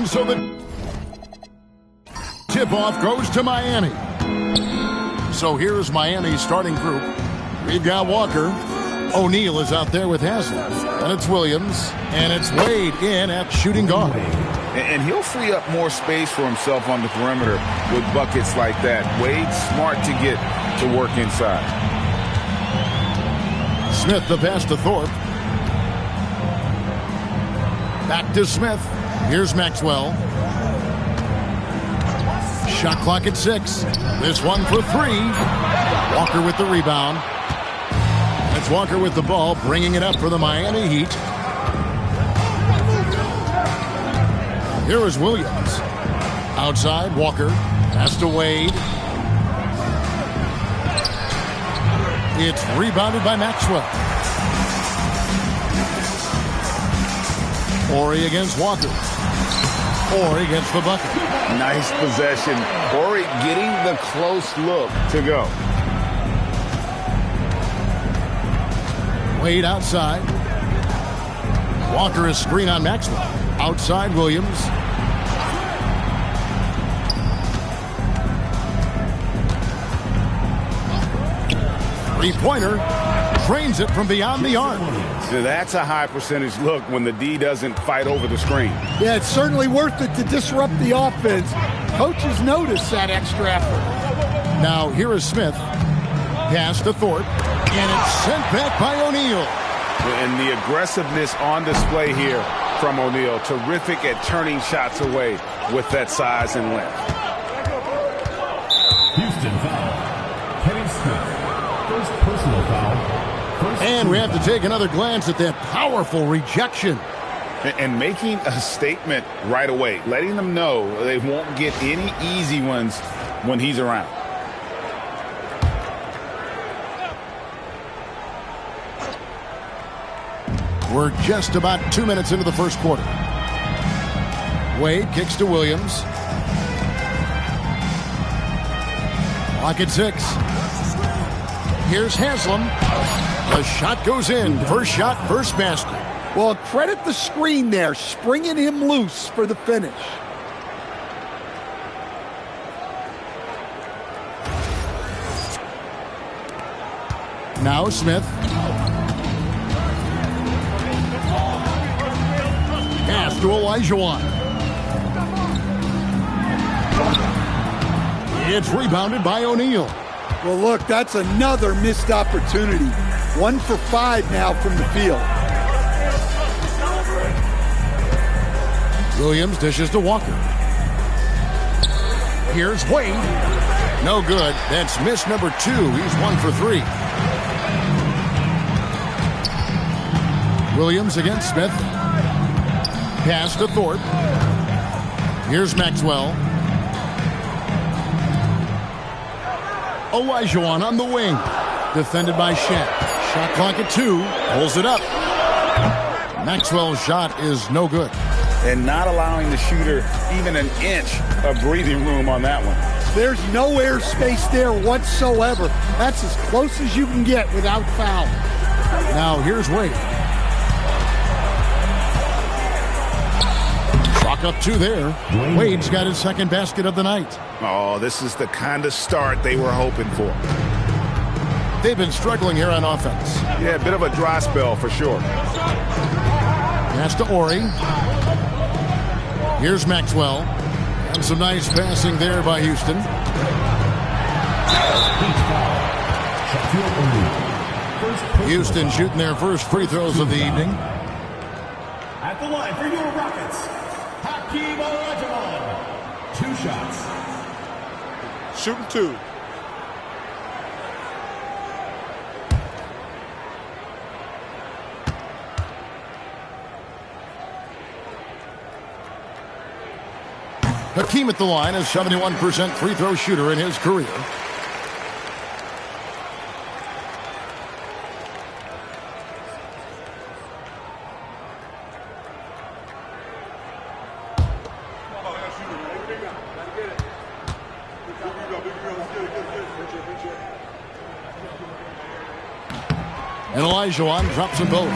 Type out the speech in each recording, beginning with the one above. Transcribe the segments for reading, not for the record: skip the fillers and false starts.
And so the tip-off goes to Miami. So here's Miami's starting group. We've got Walker. O'Neal is out there with Haslam. And it's Williams. And it's Wade in at shooting guard. And he'll free up more space for himself on the perimeter with buckets like that. Wade's smart to get to work inside. Smith the pass to Thorpe. Back to Smith. Here's Maxwell. Shot clock at 6. This one for 3. Walker with the rebound. It's Walker with the ball, bringing it up for the Miami Heat. Here is Williams. Outside, Walker. Pass to Wade. It's rebounded by Maxwell. Horry against Walker. Horry gets the bucket. Nice possession. Horry getting the close look to go. Wade outside. Walker is screen on Maxwell. Outside, Williams. Three-pointer. Drains it from beyond the arc. So that's a high percentage look when the D doesn't fight over the screen. Yeah, it's certainly worth it to disrupt the offense. Coaches notice that extra effort. Now here is Smith. Pass to Thorpe. And it's sent back by O'Neal. And the aggressiveness on display here from O'Neal. Terrific at turning shots away with that size and length. Houston foul. Kenny Smith. First personal foul. And we have to take another glance at that powerful rejection. And making a statement right away. Letting them know they won't get any easy ones when he's around. We're just about 2 minutes into the first quarter. Wade kicks to Williams. Clock at 6. Here's Haslam. The shot goes in. First shot, first basket. Well, credit the screen there, springing him loose for the finish. Now Smith. Pass to Olajuwon. It's rebounded by O'Neal. Well, look, that's another missed opportunity. 1 for 5 now from the field. Williams dishes to Walker. Here's Wade. No good. That's miss number 2. He's 1 for 3. Williams against Smith. Pass to Thorpe. Here's Maxwell. Olajuwon on the wing. Defended by Shaq. Shot clock at 2. Pulls it up. Maxwell's shot is no good. And not allowing the shooter even an inch of breathing room on that one. There's no air space there whatsoever. That's as close as you can get without foul. Now here's Wade. Chalk up 2 there. Wade's got his second basket of the night. Oh, this is the kind of start they were hoping for. They've been struggling here on offense. Yeah, a bit of a dry spell for sure. Pass to Horry. Here's Maxwell. And some nice passing there by Houston. Houston shooting their first free throws of the evening. At the line for your Rockets, Hakeem Olajuwon. 2 shots. Shooting 2. Hakeem at the line, a 71% free throw shooter in his career. And Olajuwon drops them both.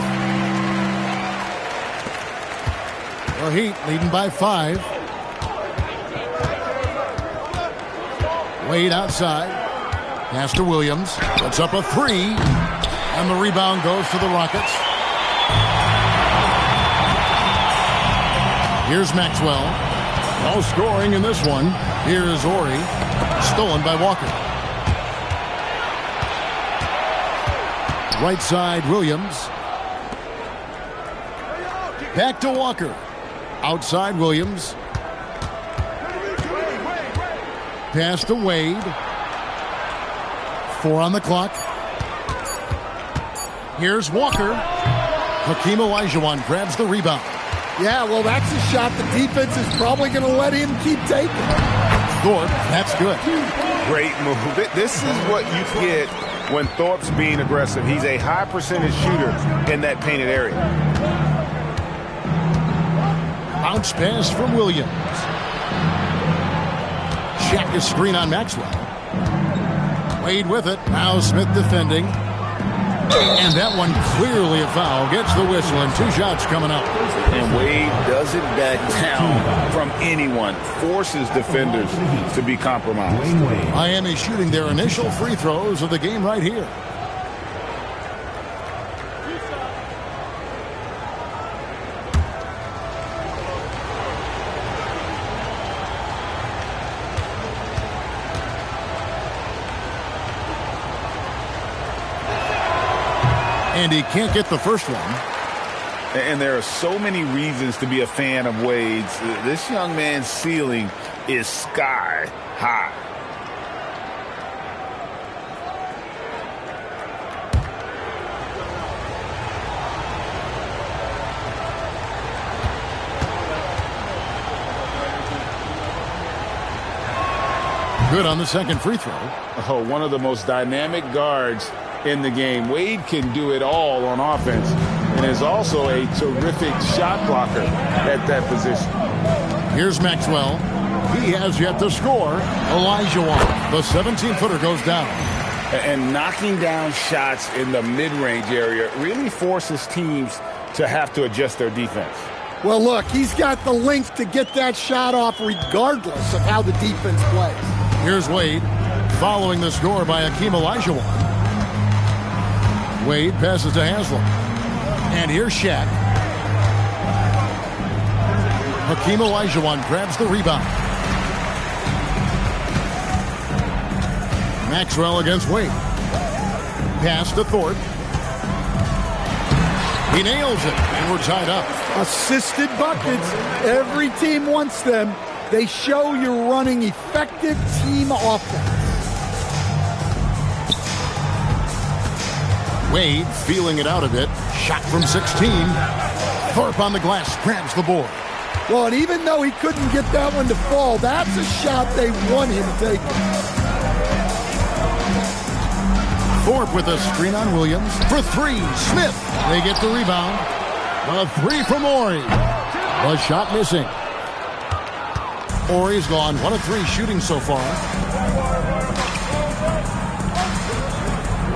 The Heat leading by 5. Wade outside. Pass to Williams. Puts up a three. And the rebound goes to the Rockets. Here's Maxwell. No scoring in this one. Here's Ori. Stolen by Walker. Right side, Williams. Back to Walker. Outside, Williams. Pass to Wade. 4 on the clock. Here's Walker. Hakeem Olajuwon grabs the rebound. Yeah, well, that's a shot the defense is probably going to let him keep taking. Thorpe, that's good. Great move. This is what you get when Thorpe's being aggressive. He's a high percentage shooter in that painted area. Bounce pass from Williams. Check his screen on Maxwell. Wade with it. Now Smith defending. And that one clearly a foul. Gets the whistle and 2 shots coming up. And Wade doesn't back down from anyone. Forces defenders to be compromised. Miami shooting their initial free throws of the game right here. And he can't get the first one. And there are so many reasons to be a fan of Wade's. This young man's ceiling is sky high. Good on the second free throw. Oh, one of the most dynamic guards in the game. Wade can do it all on offense and is also a terrific shot blocker at that position. Here's Maxwell. He has yet to score. Olajuwon, the 17-footer, goes down. And knocking down shots in the mid-range area really forces teams to have to adjust their defense. Well, look, he's got the length to get that shot off regardless of how the defense plays. Here's Wade, following the score by Hakeem Olajuwon. Wade passes to Haslam. And here's Shaq. Hakeem Olajuwon grabs the rebound. Maxwell against Wade. Pass to Thorpe. He nails it, and we're tied up. Assisted buckets. Every team wants them. They show you're running effective team offense. Wade feeling it out a bit. Shot from 16. Thorpe on the glass grabs the board. Well, and even though he couldn't get that one to fall, that's a shot they want him taking. Thorpe with a screen on Williams for 3. Smith. They get the rebound. A 3 from Ori. The shot missing. Ori's gone 1 of 3 shooting so far.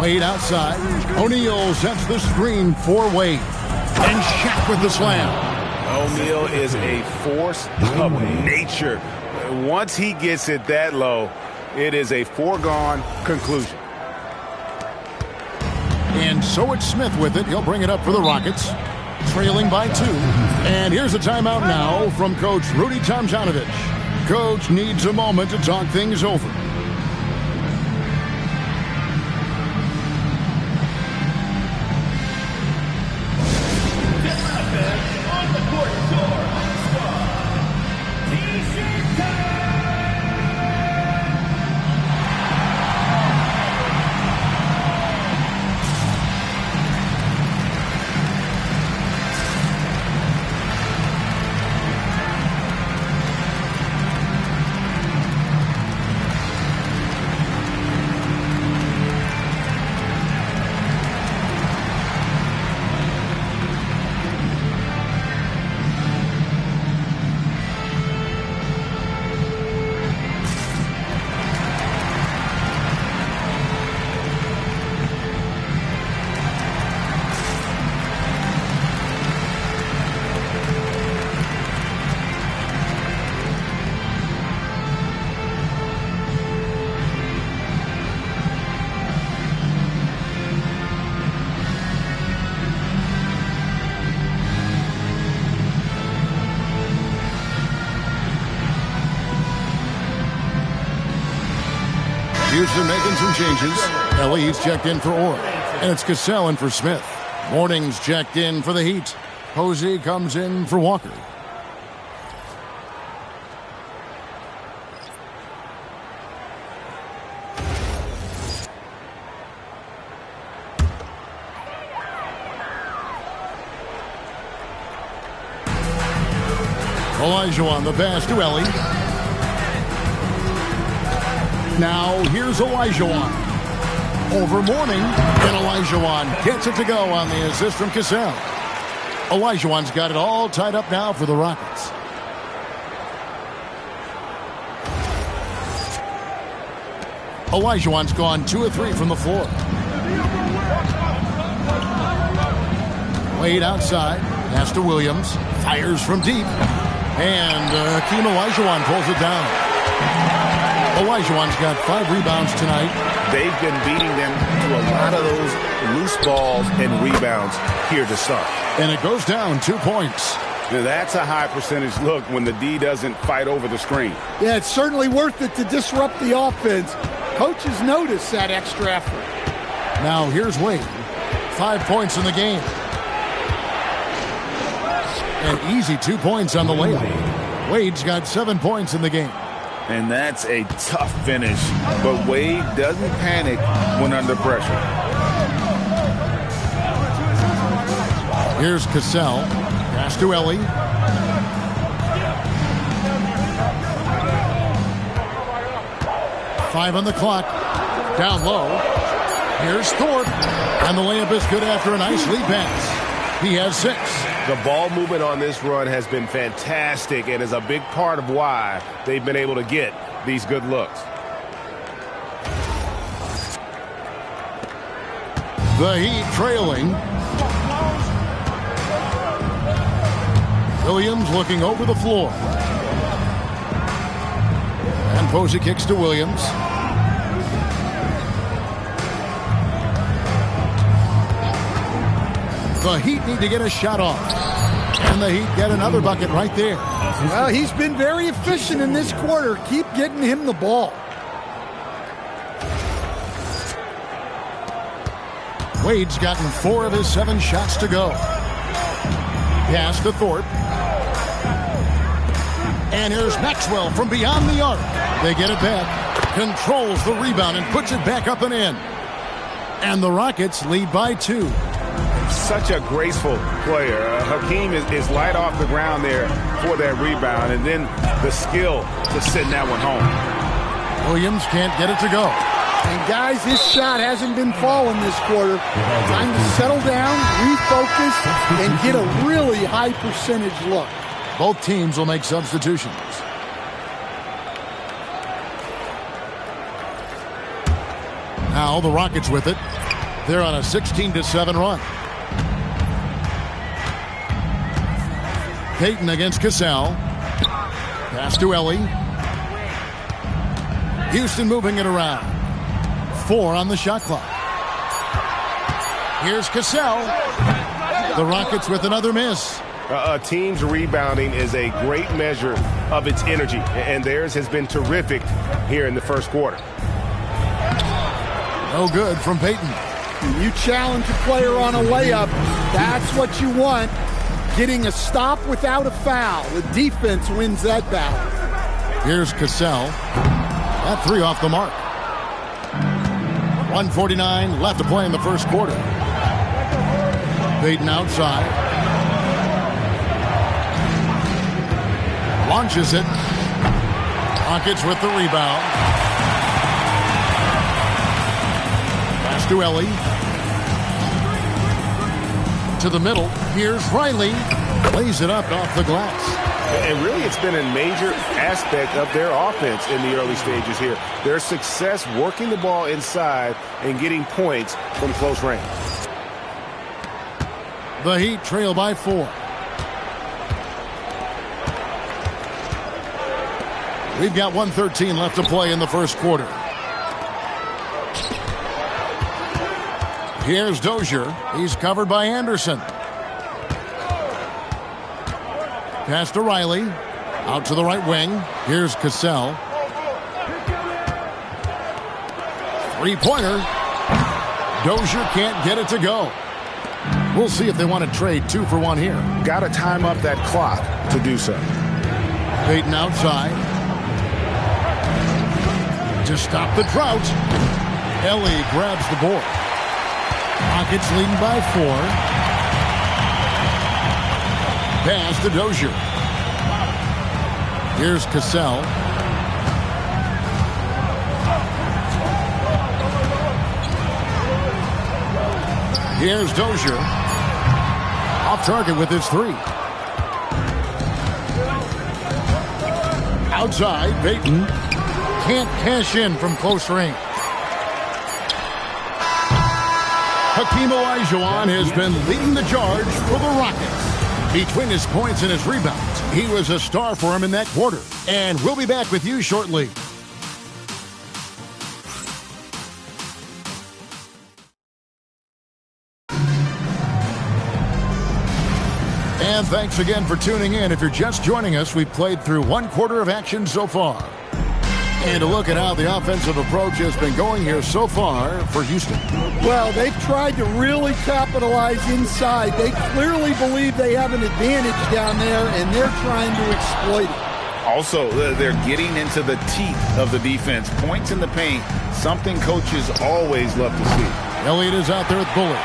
Wade outside. O'Neal sets the screen for Wade. And Shaq with the slam. O'Neal is a force of nature. Once he gets it that low, it is a foregone conclusion. And so it's Smith with it. He'll bring it up for the Rockets. Trailing by 2. And here's a timeout now from Coach Rudy Tomjanovich. Coach needs a moment to talk things over. Houston making some changes. Ellie's checked in for Orr. And it's Cassell in for Smith. Morning's checked in for the Heat. Posey comes in for Walker. Olajuwon, the pass to Ellie. Now here's Olajuwon. Over Mourning, and Olajuwon gets it to go on the assist from Cassell. Olajuwon's got it all tied up now for the Rockets. Olajuwon's gone 2 of 3 from the floor. Wade outside, pass to Williams, fires from deep. And Hakeem Olajuwon pulls it down. Olajuwon's got 5 rebounds tonight. They've been beating them to a lot of those loose balls and rebounds here to start. And it goes down 2 points. Now that's a high percentage look when the D doesn't fight over the screen. Yeah, it's certainly worth it to disrupt the offense. Coaches notice that extra effort. Now here's Wade. 5 points in the game. An easy 2 points on the layup. Wade's got 7 points in the game. And that's a tough finish. But Wade doesn't panic when under pressure. Here's Cassell. Pass to Ellie. Five on the clock. Down low. Here's Thorpe. And the layup is good after a nice lead pass. He has 6. The ball movement on this run has been fantastic and is a big part of why they've been able to get these good looks. The Heat trailing. Williams looking over the floor. And Posey kicks to Williams. The Heat need to get a shot off. And the Heat get another bucket right there. Well, he's been very efficient in this quarter. Keep getting him the ball. Wade's gotten 4 of his 7 shots to go. Pass to Thorpe. And here's Maxwell from beyond the arc. They get it back. Controls the rebound and puts it back up and in. And the Rockets lead by 2. Such a graceful player. Hakeem is light off the ground there for that rebound, and then the skill to send that one home. Williams can't get it to go. And guys, his shot hasn't been falling this quarter. Time to settle down, refocus, and get a really high percentage look. Both teams will make substitutions. Now the Rockets with it. They're on a 16-7 run. Payton against Cassell. Pass to Ellie. Houston moving it around. 4 on the shot clock. Here's Cassell. The Rockets with another miss. A team's rebounding is a great measure of its energy, and theirs has been terrific here in the first quarter. No good from Payton. You challenge a player on a layup, that's what you want. Getting a stop without a foul. The defense wins that battle. Here's Cassell. That 3 off the mark. 1:49 left to play in the first quarter. Payton outside. Launches it. Rockets with the rebound. Pass to Ellie. To the middle. Here's Riley. Lays it up off the glass. And really, it's been a major aspect of their offense in the early stages here. Their success working the ball inside and getting points from close range. The Heat trail by 4. We've got 1:13 left to play in the first quarter. Here's Dozier. He's covered by Anderson. Pass to Riley. Out to the right wing. Here's Cassell. Three-pointer. Dozier can't get it to go. We'll see if they want to trade 2 for 1 here. Got to time up that clock to do so. Payton outside. To stop the drought. Ellie grabs the board. Rockets leading by 4. Pass to Dozier. Here's Cassell. Here's Dozier. Off target with his 3. Outside, Payton can't cash in from close range. Hakeem Olajuwon has been leading the charge for the Rockets. Between his points and his rebounds, he was a star for him in that quarter. And we'll be back with you shortly. And thanks again for tuning in. If you're just joining us, we've played through 1 quarter of action so far. And a look at how the offensive approach has been going here so far for Houston. Well, they've tried to really capitalize inside. They clearly believe they have an advantage down there, and they're trying to exploit it. Also, they're getting into the teeth of the defense. Points in the paint, something coaches always love to see. Elliott is out there with Bullard.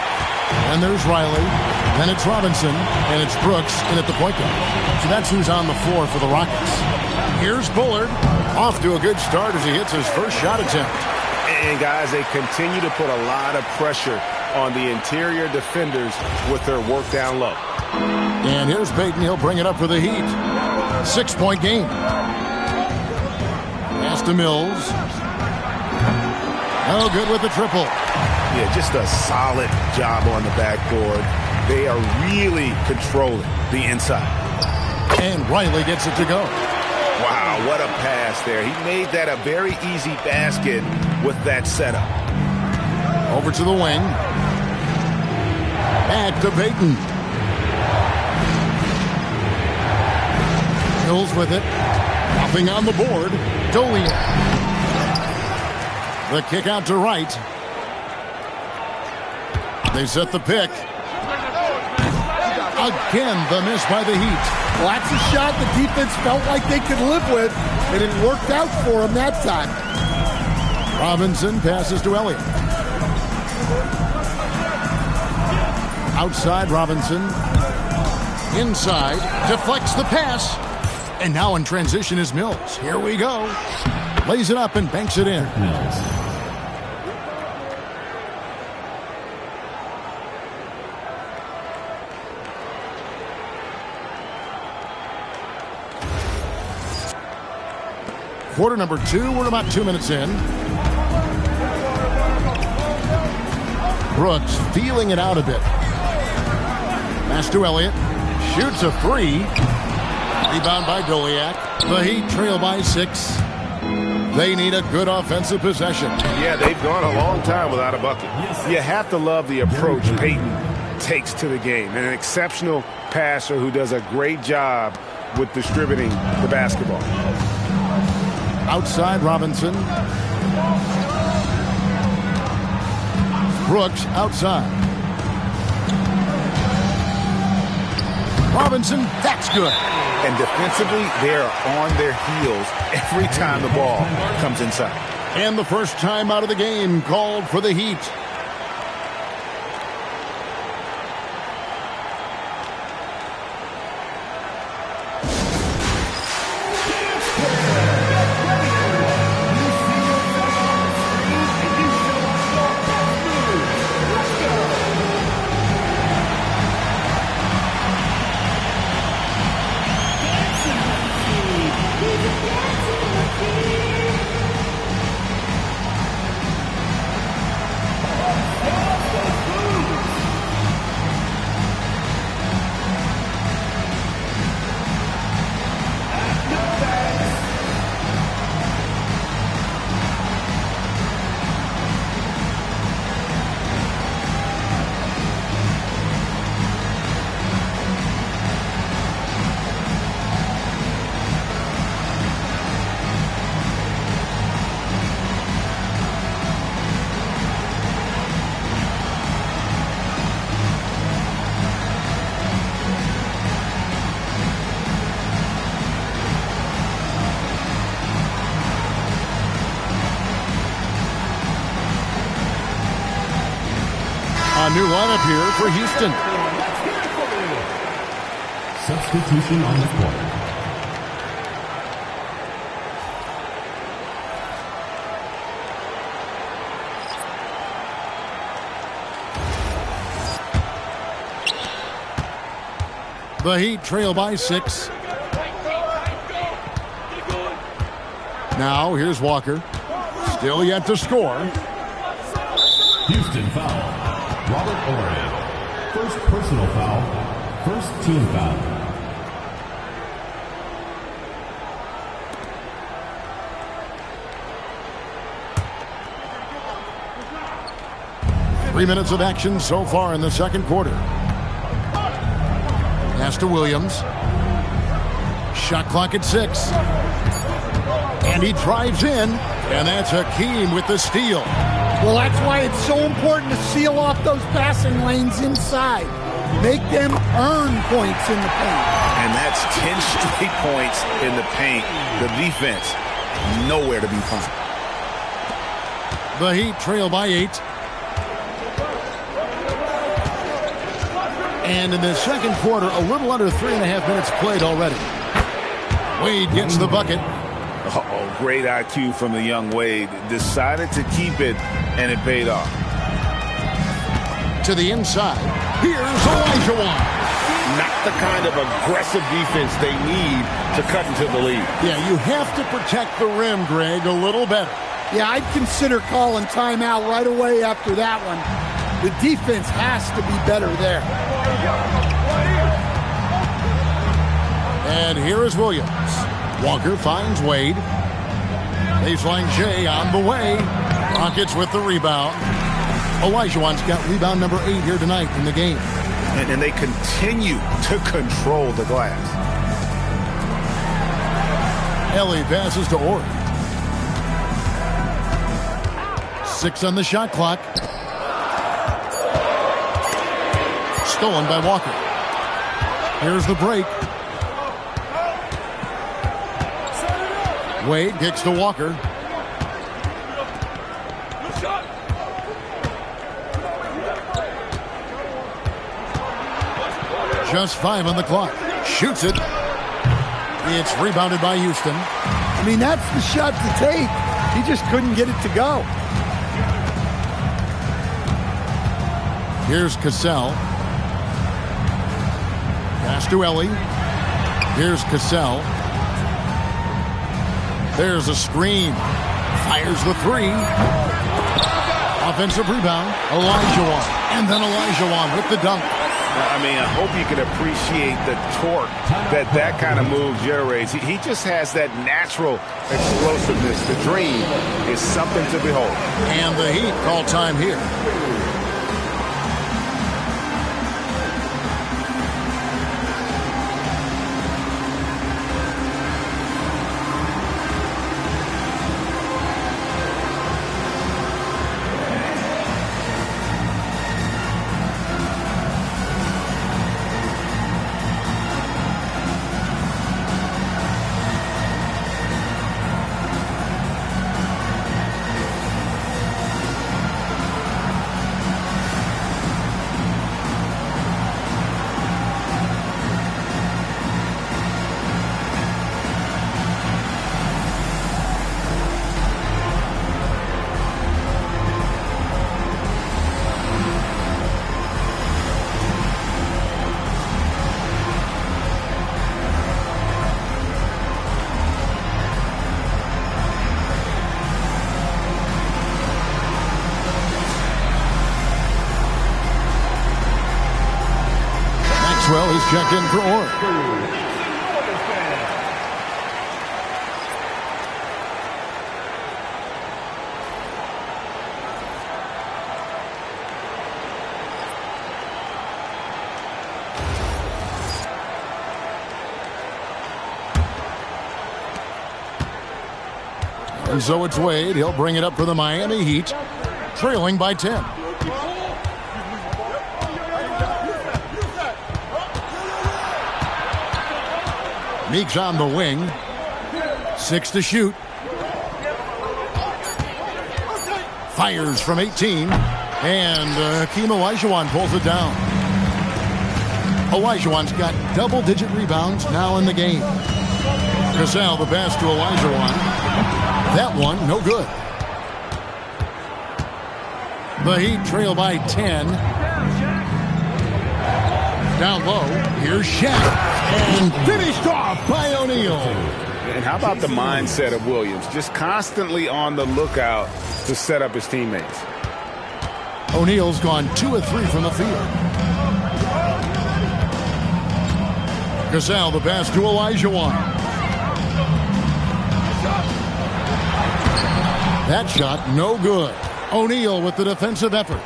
And there's Riley. Then it's Robinson. And it's Brooks in at the point guard. So that's who's on the floor for the Rockets. Here's Bullard. Off to a good start as he hits his first shot attempt. And, guys, they continue to put a lot of pressure on the interior defenders with their work down low. And here's Payton. He'll bring it up for the Heat. 6-point game. Pass to Mills. No good with the triple. Yeah, just a solid job on the backboard. They are really controlling the inside. And Riley gets it to go. Wow, what a pass there. He made that a very easy basket with that setup. Over to the wing. Back to Payton. Mills with it. Nothing on the board. Doliak. The kick out to right. They set the pick. Again, the miss by the Heat. Well, that's a shot the defense felt like they could live with, and it worked out for them that time. Robinson passes to Elliott. Outside, Robinson. Inside, deflects the pass. And now in transition is Mills. Here we go. Lays it up and banks it in. Mills. Quarter number 2, we're about 2 minutes in. Brooks feeling it out a bit. Pass to Elliott. Shoots a 3. Rebound by Doliak. The Heat trail by 6. They need a good offensive possession. Yeah, they've gone a long time without a bucket. You have to love the approach Payton takes to the game. And an exceptional passer who does a great job with distributing the basketball. Outside, Robinson. Brooks outside. Robinson, that's good. And defensively, they are on their heels every time the ball comes inside. And the first time out of the game called for the Heat. A new lineup here for Houston. Substitution on the court. The Heat trail by 6. Now here's Walker. Still yet to score. Houston foul. Robert Horry. First personal foul. First team foul. Three minutes of action so far in the second quarter. Pass to Williams. Shot clock at 6. And he drives in. And that's Hakeem with the steal. Well, that's why it's so important to seal off those passing lanes inside. Make them earn points in the paint. And that's 10 straight points in the paint. The defense, nowhere to be found. The Heat trail by 8. And in the second quarter, a little under 3.5 minutes played already. Wade gets the bucket. Oh, great IQ from the young Wade. Decided to keep it, and it paid off. To the inside. Here's Olajuwon. Not the kind of aggressive defense they need to cut into the lead. Yeah, you have to protect the rim, Greg, a little better. Yeah, I'd consider calling timeout right away after that one. The defense has to be better there. And here is Williams. Walker finds Wade. Baseline J on the way. Rockets with the rebound. Olajuwon's got rebound number 8 here tonight in the game. And they continue to control the glass. Ellie passes to Ori. 6 on the shot clock. Stolen by Walker. Here's the break. Wade kicks to Walker. Just 5 on the clock. Shoots it. It's rebounded by Houston. I mean, that's the shot to take. He just couldn't get it to go. Here's Cassell. Pass to Ellie. Here's Cassell. There's a screen. Fires the 3. Offensive rebound. Olajuwon. And then Olajuwon with the dunk. I mean, I hope you can appreciate the torque that kind of move generates. He just has that natural explosiveness. The dream is something to behold. And the Heat call time here. Maxwell is checked in for Orr. And so it's Wade. He'll bring it up for the Miami Heat, trailing by 10. Meeks on the wing. 6 to shoot. Fires from 18. And Hakeem Olajuwon pulls it down. Olajuwon's got double-digit rebounds now in the game. Cassell, the pass to Olajuwon. That one, no good. The Heat trail by 10. Down low, here's Shaq. And finished off by O'Neal. And how about the mindset of Williams? Just constantly on the lookout to set up his teammates. O'Neal's gone 2 of 3 from the field. Cassell, the pass to Olajuwon. That shot, no good. O'Neal with the defensive effort.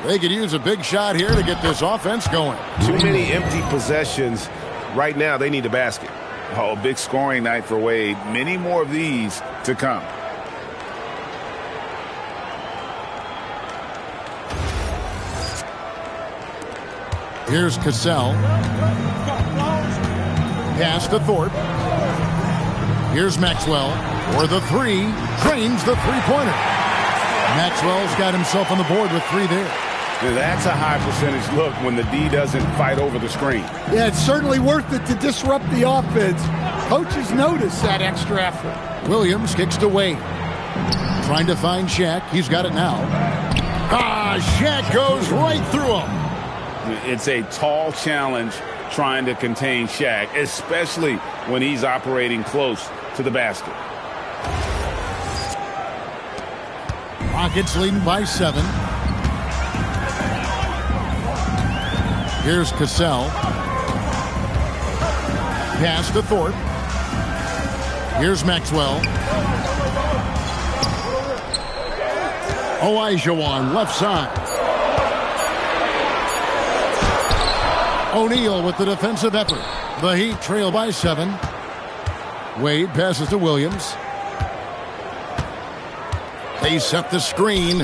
They could use a big shot here to get this offense going. Too many empty possessions. Right now, they need a basket. Oh, big scoring night for Wade. Many more of these to come. Here's Cassell. Pass to Thorpe. Here's Maxwell for the three. Drains the three-pointer. Maxwell's got himself on the board with 3 there. That's a high percentage look when the D doesn't fight over the screen. Yeah, it's certainly worth it to disrupt the offense. Coaches notice that extra effort. Williams kicks to Wade. Trying to find Shaq. He's got it now. Shaq goes right through him. It's a tall challenge trying to contain Shaq, especially when he's operating close to the basket. Rockets leading by 7. Here's Cassell. Pass to Thorpe. Here's Maxwell. Olajuwon left side. O'Neal with the defensive effort. The Heat trail by 7. Wade passes to Williams. They set the screen.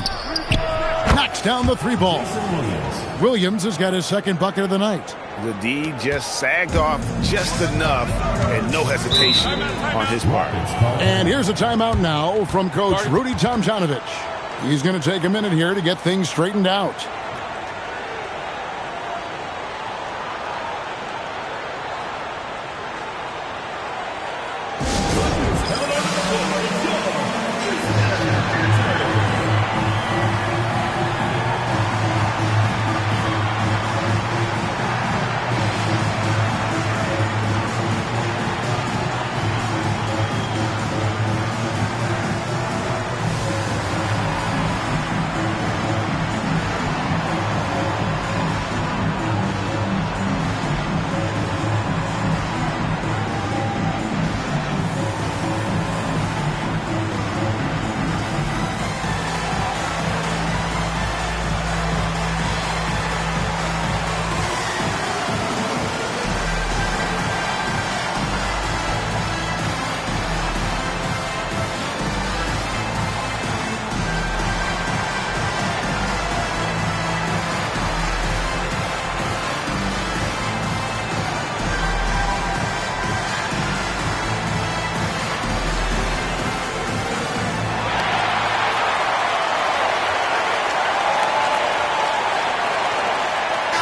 Knocks down the 3-ball. Williams has got his second bucket of the night. The D just sagged off just enough and no hesitation on his part. And here's a timeout now from Coach Rudy Tomjanovich. He's going to take a minute here to get things straightened out.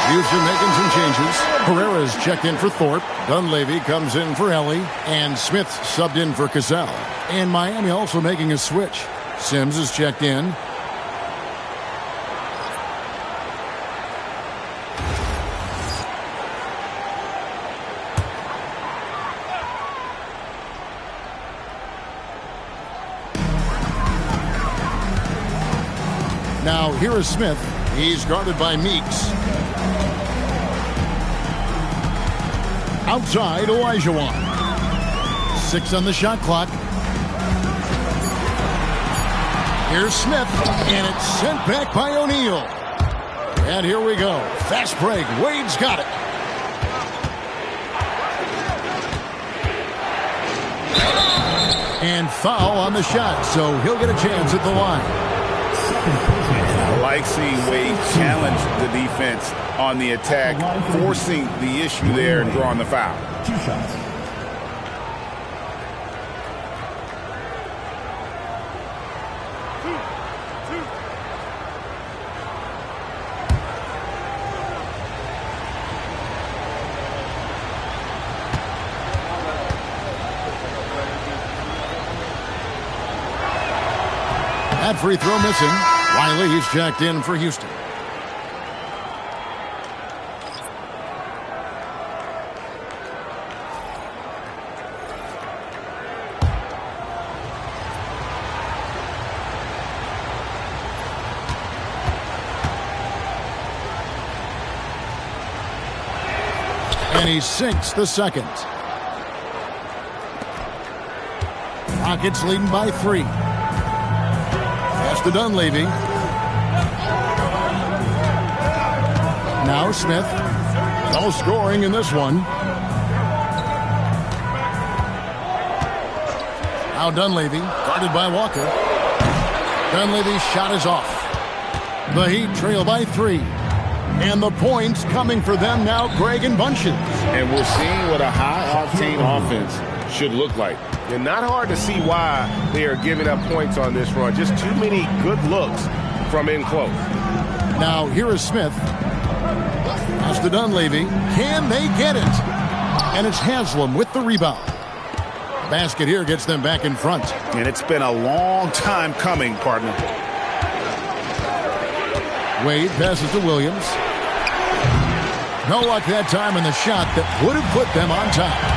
Houston making some changes. Herrera's checked in for Thorpe. Dunleavy comes in for Ellie. And Smith subbed in for Cassell. And Miami also making a switch. Sims is checked in. Now here is Smith. He's guarded by Meeks. Outside, Olajuwon. 6 on the shot clock. Here's Smith, and it's sent back by O'Neal. And here we go. Fast break. Wade's got it. And foul on the shot, so he'll get a chance at the line. I like seeing Wade challenge the defense on the attack, forcing the issue there and drawing the foul. 2 shots. That free throw missing. Wiley's checked in for Houston. And he sinks the second. Rockets leading by 3. Pass to Dunleavy. Now Smith. No scoring in this one. Now Dunleavy, guarded by Walker. Dunleavy's shot is off. The Heat trail by 3. And the points coming for them now, Greg and Bunches. And we're seeing what a high-octane offense should look like. And not hard to see why they are giving up points on this run. Just too many good looks from in close. Now here is Smith. Pass to Dunleavy. Can they get it? And it's Haslam with the rebound. Basket here gets them back in front. And it's been a long time coming, partner. Wade passes to Williams. No luck that time in the shot that would have put them on top.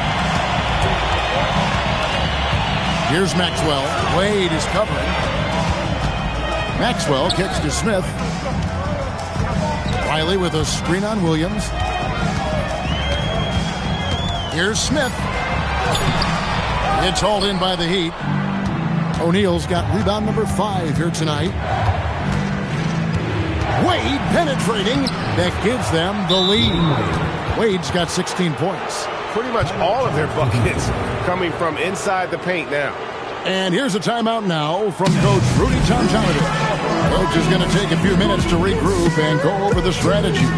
Here's Maxwell. Wade is covering. Maxwell kicks to Smith. Wiley with a screen on Williams. Here's Smith. It's hauled in by the Heat. O'Neal's got rebound number 5 here tonight. Wade penetrating. That gives them the lead. Wade's got 16 points. Pretty much all of their buckets coming from inside the paint now. And here's a timeout now from Coach Rudy Tomjanovich. Coach is going to take a few minutes to regroup and go over the strategy.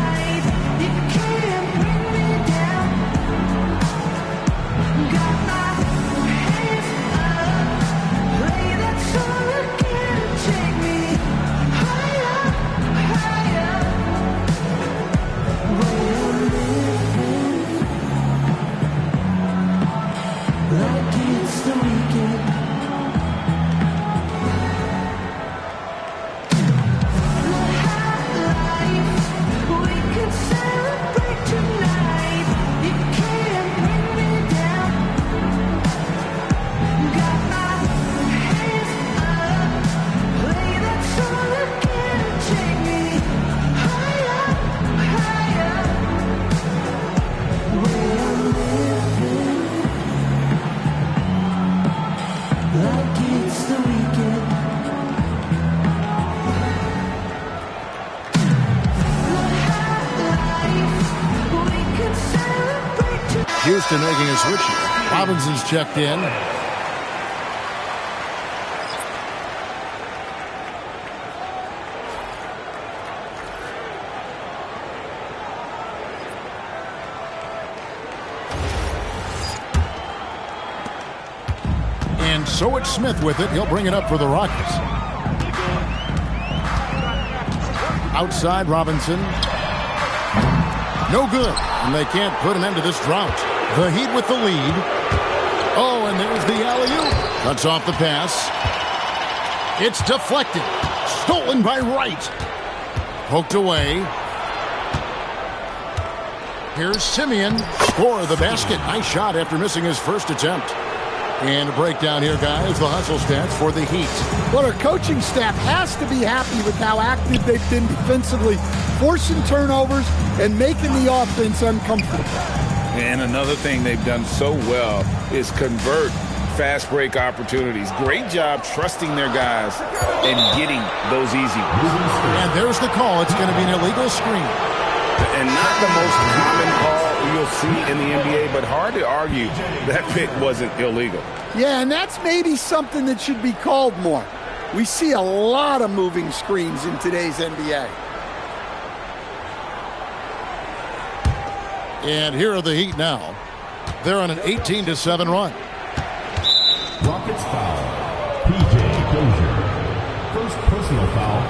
Houston making a switch. Robinson's checked in. And so it's Smith with it. He'll bring it up for the Rockets. Outside Robinson. No good. And they can't put an end to this drought. The Heat with the lead. Oh, and there's the alley-oop. Cuts off the pass. It's deflected. Stolen by Wright. Poked away. Here's Simeon. Score the basket. Nice shot after missing his first attempt. And a breakdown here, guys. The hustle stats for the Heat. Well, our coaching staff has to be happy with how active they've been defensively, forcing turnovers and making the offense uncomfortable. And another thing they've done so well is convert fast break opportunities. Great job trusting their guys and getting those easy ones. And there's the call. It's going to be an illegal screen. And not the most common call you'll see in the NBA, but hard to argue that pick wasn't illegal. Yeah, and that's maybe something that should be called more. We see a lot of moving screens in today's NBA. And here are the Heat now. They're on an 18-7 run. Rockets foul. P.J. Dozier. First personal foul.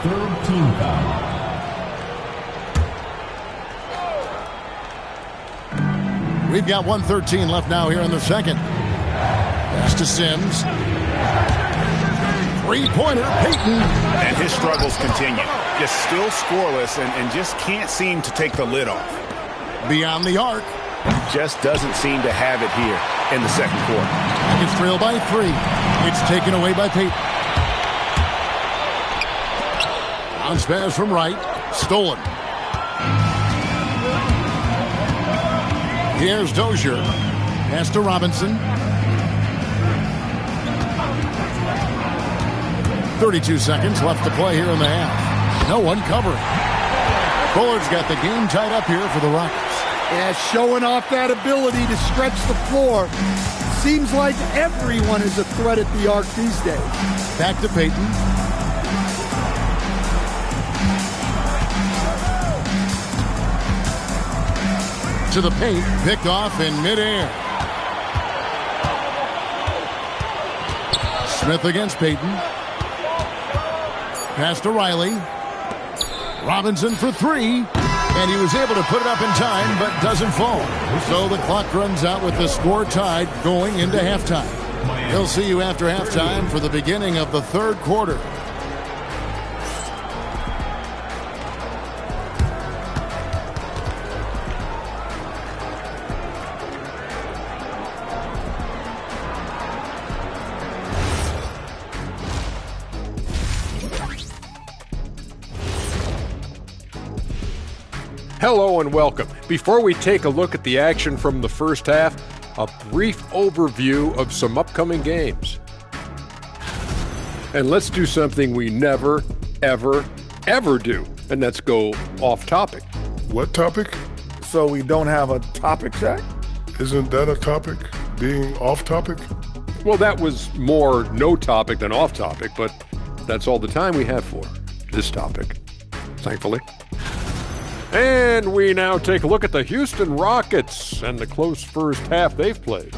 Third team foul. We've got 1:13 left now here in the second. Pass to Sims. Three-pointer, Payton. And his struggles continue. Just still scoreless and just can't seem to take the lid off. Beyond the arc. Just doesn't seem to have it here in the second quarter. It's trailed by 3. It's taken away by Payton. Bounce pass from right. Stolen. Here's Dozier. Pass to Robinson. 32 seconds left to play here in the half. No one covering. Bullard's got the game tied up here for the Rockets. Yeah, showing off that ability to stretch the floor. Seems like everyone is a threat at the arc these days. Back to Payton. To the paint, picked off in midair. Smith against Payton. Pass to Riley. Robinson for 3. And he was able to put it up in time, but doesn't fall. So the clock runs out with the score tied going into halftime. He'll see you after halftime for the beginning of the third quarter. Hello and welcome. Before we take a look at the action from the first half, a brief overview of some upcoming games. And let's do something we never, ever, ever do, and that's go off topic. What topic? So we don't have a topic, Shaq? Isn't that a topic? Being off topic? Well, that was more no topic than off topic, but that's all the time we have for this topic, thankfully. And we now take a look at the Houston Rockets and the close first half they've played.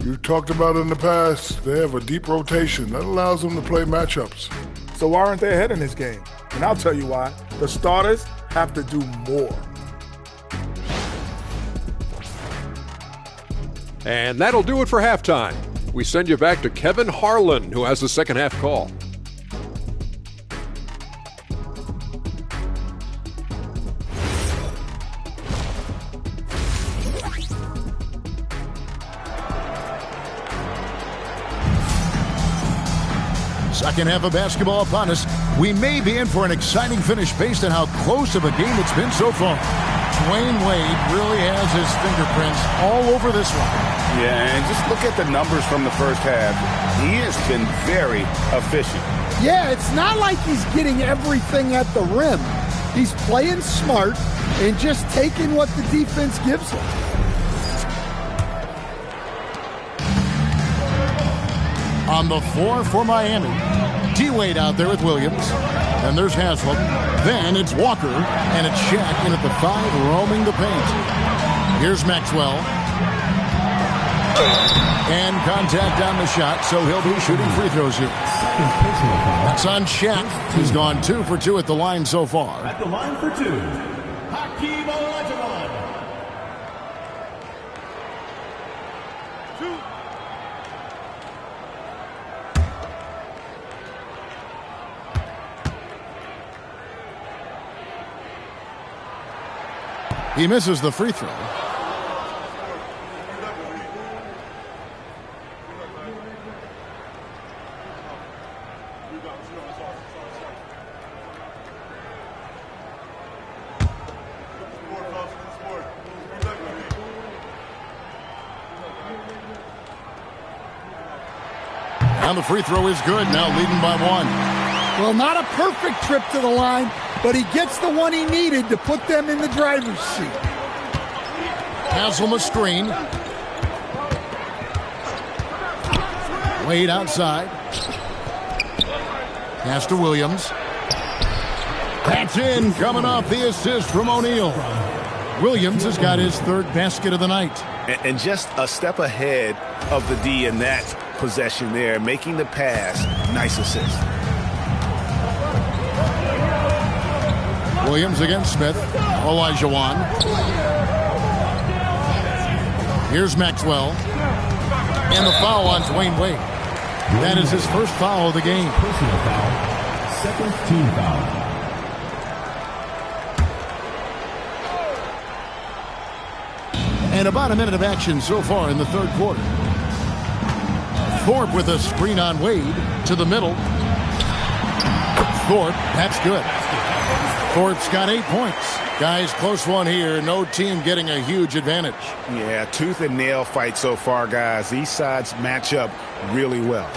You talked about in the past, they have a deep rotation. That allows them to play matchups. So why aren't they ahead in this game? And I'll tell you why. The starters have to do more. And that'll do it for halftime. We send you back to Kevin Harlan, who has the second half call. Second half of basketball upon us. We may be in for an exciting finish based on how close of a game it's been so far. Dwayne Wade really has his fingerprints all over this one. Yeah, and just look at the numbers from the first half. He has been very efficient. Yeah, it's not like he's getting everything at the rim. He's playing smart and just taking what the defense gives him. On the floor for Miami, D-Wade out there with Williams. And there's Haslam. Then it's Walker, and it's Shaq in at the 5, roaming the paint. Here's Maxwell. And contact on the shot, so he'll be shooting free throws here. That's on Shaq. He's gone 2 for 2 at the line so far. At the line for 2, Hakeem Olajuwon. He misses the free throw. And the free throw is good, now leading by 1. Well, not a perfect trip to the line, but he gets the one he needed to put them in the driver's seat. Haslam a screen. Wade outside. Pass to Williams. That's in, coming off the assist from O'Neal. Williams has got his third basket of the night. And just a step ahead of the D in that possession there, making the pass. Nice assist. Williams against Smith. Olajuwon. Here's Maxwell. And the foul on Dwayne Wade. That is his first foul of the game. Personal foul. Second team foul. And about a minute of action so far in the third quarter. Thorpe with a screen on Wade to the middle. Thorpe, that's good. Thorpe's got 8 points. Guys, close one here. No team getting a huge advantage. Yeah, tooth and nail fight so far, guys. These sides match up really well.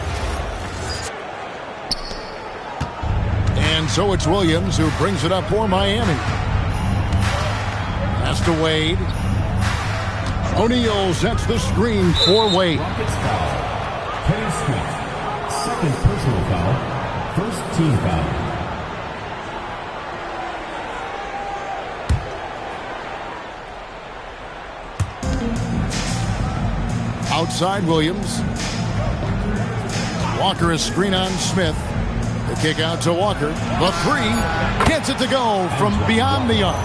And so it's Williams who brings it up for Miami. Pass to Wade. O'Neal sets the screen for Wade. Rockets foul. Kenny Smith. Second personal foul. First team foul. Outside Williams. Walker is screen on Smith. The kick out to Walker. The three gets it to go from beyond the arc.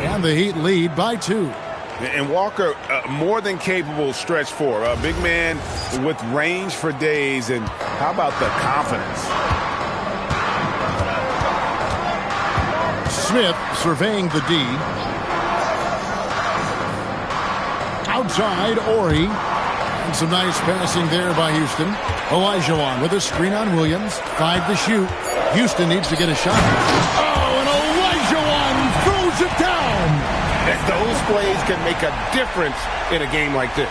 And the Heat lead by 2. And Walker, more than capable stretch four. A big man with range for days. And how about the confidence? Smith surveying the D. Outside, Ori. And some nice passing there by Houston. Olajuwon with a screen on Williams. 5 to shoot. Houston needs to get a shot. Oh, and Olajuwon throws it down. Those plays can make a difference in a game like this.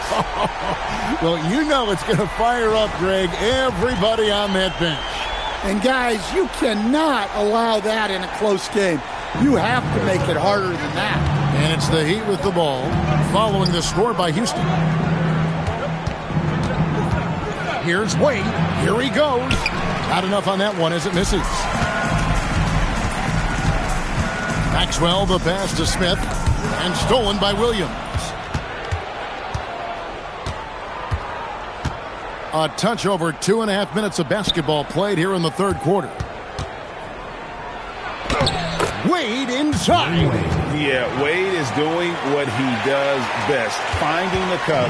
Well, you know it's going to fire up, Greg, everybody on that bench. And guys, you cannot allow that in a close game. You have to make it harder than that. And it's the Heat with the ball, following the score by Houston. Here's Wade. Here he goes. Not enough on that one as it misses. Maxwell, the pass to Smith, and stolen by Williams. A touch over 2.5 minutes of basketball played here in the third quarter. Wade inside. Yeah, Wade is doing what he does best. Finding the cup,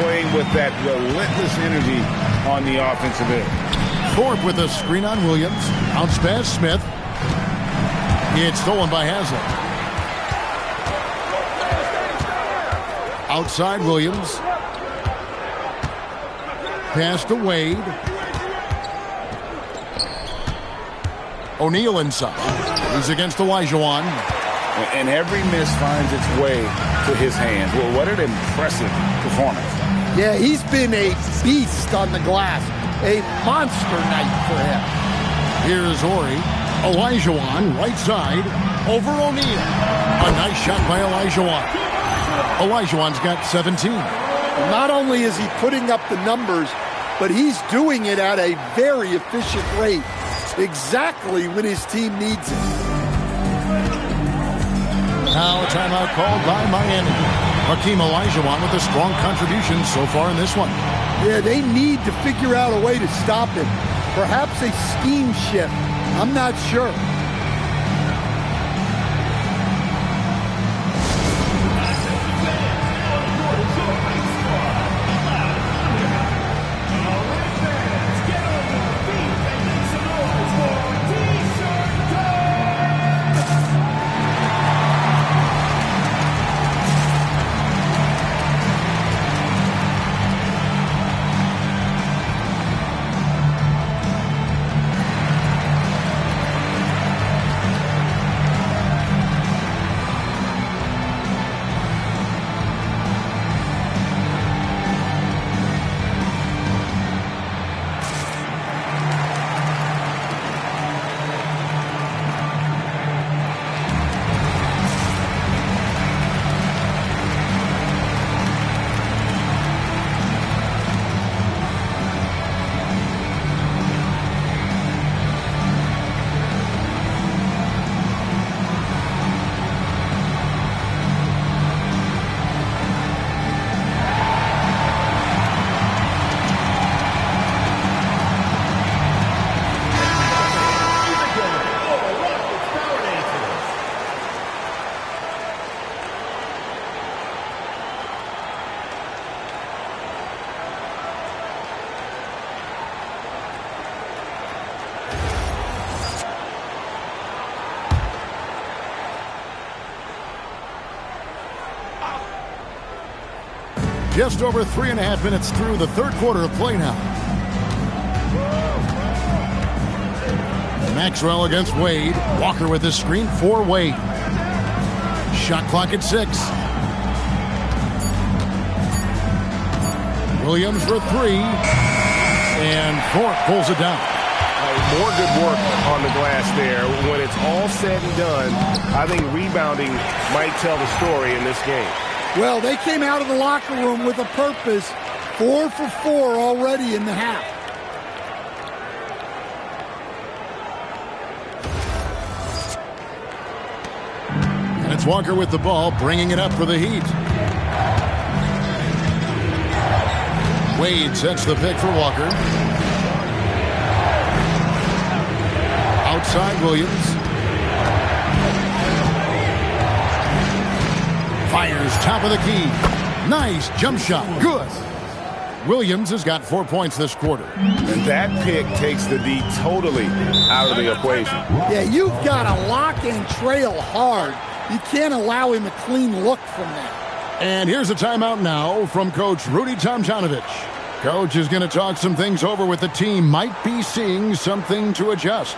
playing with that relentless energy on the offensive end. Thorpe with a screen on Williams. Bounce pass Smith. It's stolen by Haslem. Outside Williams. Pass to Wade. O'Neal inside. He's against Olajuwon. And every miss finds its way to his hands. Well, what an impressive performance. Yeah, he's been a beast on the glass. A monster night for him. Here's Ori. Olajuwon, right side, over O'Neal. A nice shot by Olajuwon. Olajuwon's got 17. Not only is he putting up the numbers, but he's doing it at a very efficient rate. Exactly when his team needs it. Now a timeout called by Miami. Hakeem Olajuwon with a strong contribution so far in this one. Yeah, they need to figure out a way to stop him. Perhaps a scheme shift. I'm not sure. Just over 3.5 minutes through the third quarter of play now. Maxwell against Wade. Walker with his screen for Wade. Shot clock at 6. Williams for 3. And Thorpe pulls it down. More good work on the glass there. When it's all said and done, I think rebounding might tell the story in this game. Well, they came out of the locker room with a purpose. 4 for 4 already in the half. And it's Walker with the ball, bringing it up for the Heat. Wade sets the pick for Walker. Outside Williams. Fires top of the key. Nice jump shot. Good. Williams has got 4 points this quarter. And that pick takes the D totally out of the equation. Yeah, you've got to lock and trail hard. You can't allow him a clean look from that. And here's a timeout now from Coach Rudy Tomjanovich. Coach is going to talk some things over with the team. Might be seeing something to adjust.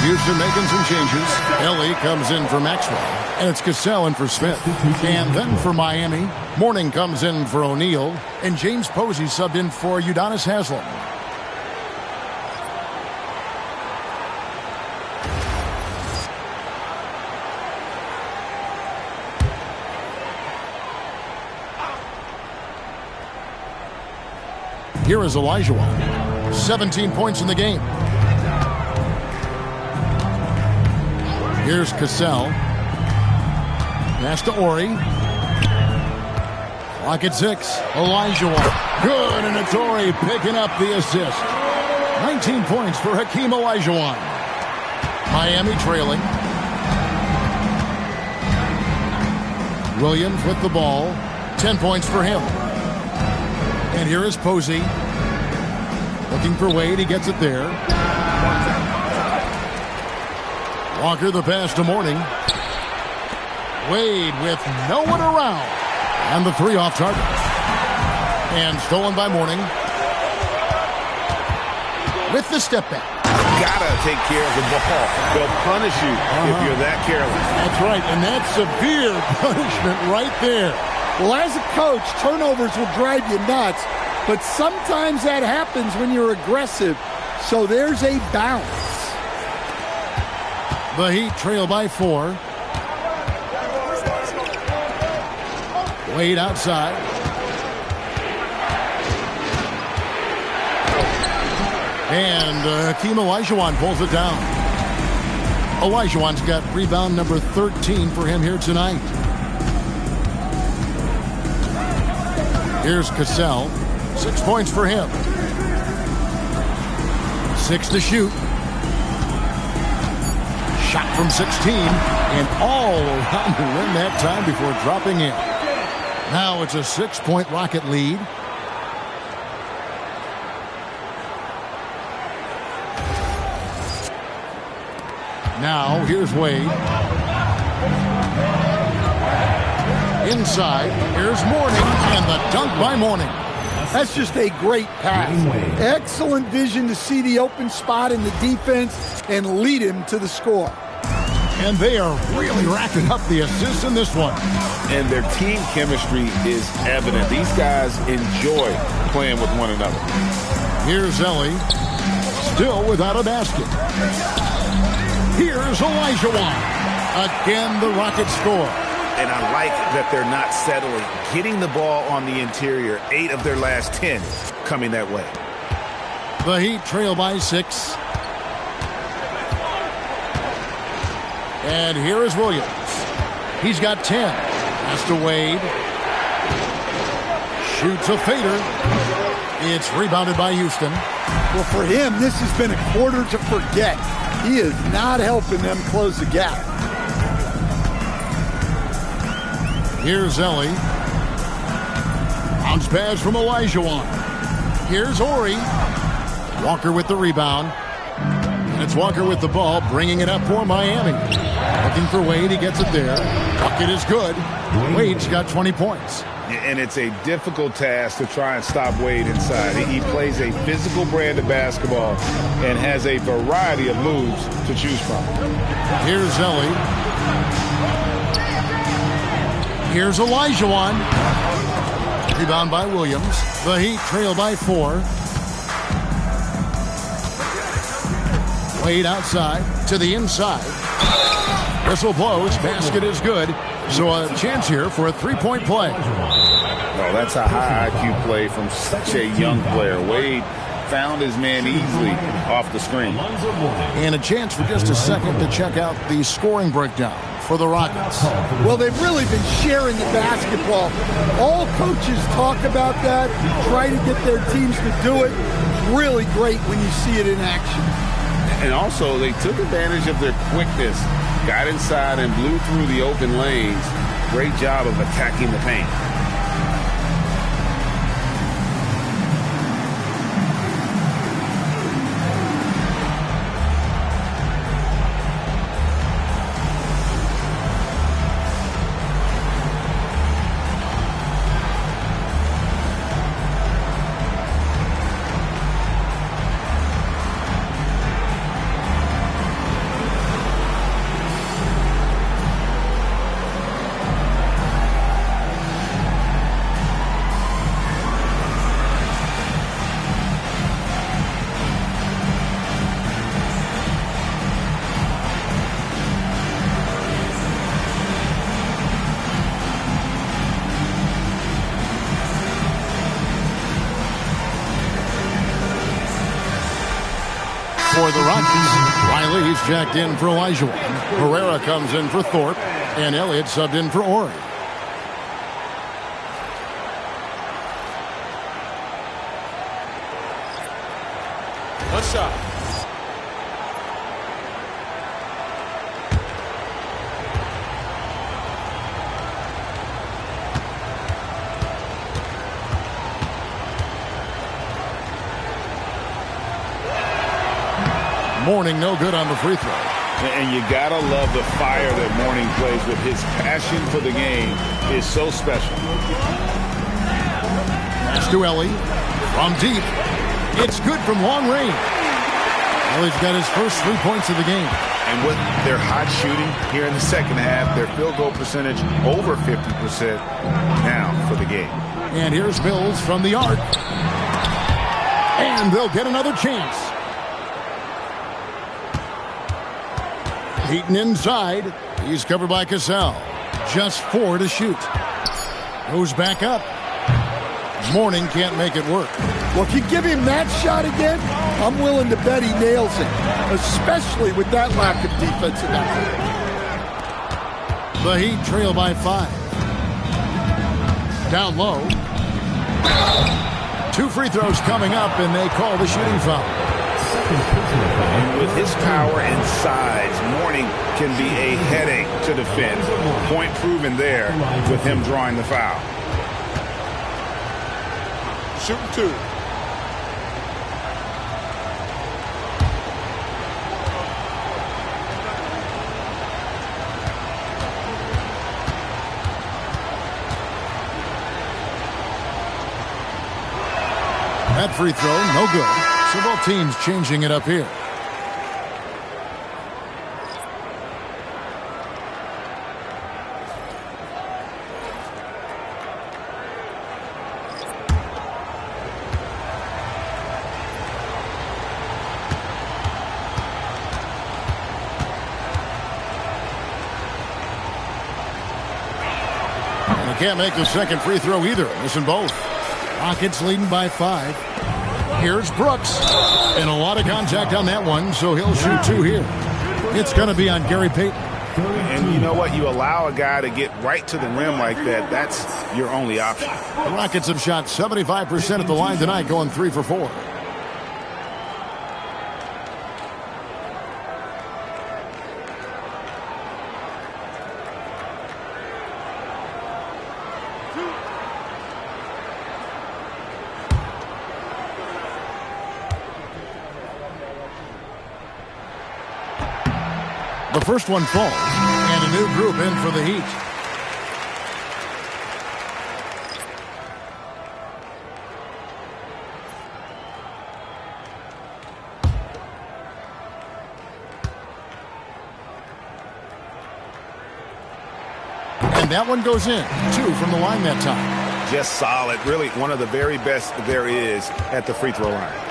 Houston making some changes. Ellie comes in for Maxwell. And it's Cassell in for Smith. And then for Miami, Mourning comes in for O'Neal. And James Posey subbed in for Udonis Haslem. Here is Olajuwon. 17 points in the game. Here's Cassell. Pass to Ori. Clock at 6. Olajuwon. Good, and it's Ori picking up the assist. 19 points for Hakeem Olajuwon. Miami trailing. Williams with the ball. 10 points for him. And here is Posey. Looking for Wade. He gets it there. Walker the pass to Mourning. Wade with no one around. And the 3 off target. And stolen by Mourning. With the step back. Gotta take care of the ball. They'll punish you if you're that careless. That's right, and that's severe punishment right there. Well, as a coach, turnovers will drive you nuts, but sometimes that happens when you're aggressive. So there's a balance. The Heat trail by 4. Wade outside. And Hakeem Olajuwon pulls it down. Olajuwon's got rebound number 13 for him here tonight. Here's Cassell. 6 points for him. 6 to shoot. Shot from 16, and all around the rim that time before dropping in. Now it's a 6-point Rocket lead. Now here's Wade. Inside, here's Mourning, and the dunk by Mourning. That's just a great pass. Excellent vision to see the open spot in the defense and lead him to the score. And they are really racking up the assists in this one. And their team chemistry is evident. These guys enjoy playing with one another. Here's Ellie, still without a basket. Here's Olajuwon. Again, the Rockets score. And I like that they're not settling. Getting the ball on the interior, 8 of their last 10 coming that way. The Heat trail by 6. And here is Williams. He's got 10. Pass to Wade. Shoots a fader. It's rebounded by Houston. Well, for him, this has been a quarter to forget. He is not helping them close the gap. Here's Ellie. Bounce pass from Olajuwon. Here's Ori. Walker with the rebound. And it's Walker with the ball, bringing it up for Miami. Looking for Wade. He gets it there. Bucket is good. Wade's got 20 points. And it's a difficult task to try and stop Wade inside. He plays a physical brand of basketball and has a variety of moves to choose from. Here's Ellie. Here's Olajuwon. Rebound by Williams. The Heat trail by 4. Wade outside to the inside. Whistle blows. Basket is good. So a chance here for a three-point play. Oh, that's a high IQ play from such a young player. Wade found his man easily off the screen. And a chance for just a second to check out the scoring breakdown for the Rockets. Well, they've really been sharing the basketball. All coaches talk about that, try to get their teams to do it. Really great when you see it in action. And also, they took advantage of their quickness, got inside and blew through the open lanes. Great job of attacking the paint. For the Rockets, Riley's jacked in for Olajuwon. Herrera comes in for Thorpe, and Elliott subbed in for Ori. One shot. Mourning no good on the free throw. And you gotta love the fire that Mourning plays with. His passion for the game is so special. Pass to Ellie. From deep. It's good from long range. Ellie's got his first 3 points of the game. And with their hot shooting here in the second half, their field goal percentage over 50% now for the game. And here's Mills from the arc. And they'll get another chance. Heaton inside. He's covered by Cassell. Just 4 to shoot. Goes back up. Mourning can't make it work. Well, if you give him that shot again, I'm willing to bet he nails it, especially with that lack of defensive effort. The Heat trail by 5. Down low. 2 free throws coming up, and they call the shooting foul. With his power and size, Mourning can be a headache to defend. Point proven there with him drawing the foul. Shooting 2. That free throw, no good. So both teams changing it up here. Can't make the second free throw either. Missing both. Rockets leading by 5. Here's Brooks. And a lot of contact on that one, so he'll shoot 2 here. It's going to be on Gary Payton. And you know what? You allow a guy to get right to the rim like that, that's your only option. The Rockets have shot 75% at the line tonight, going 3 for 4. The first one falls, and a new group in for the Heat. And that one goes in. 2 from the line that time. Just solid. Really one of the very best there is at the free throw line.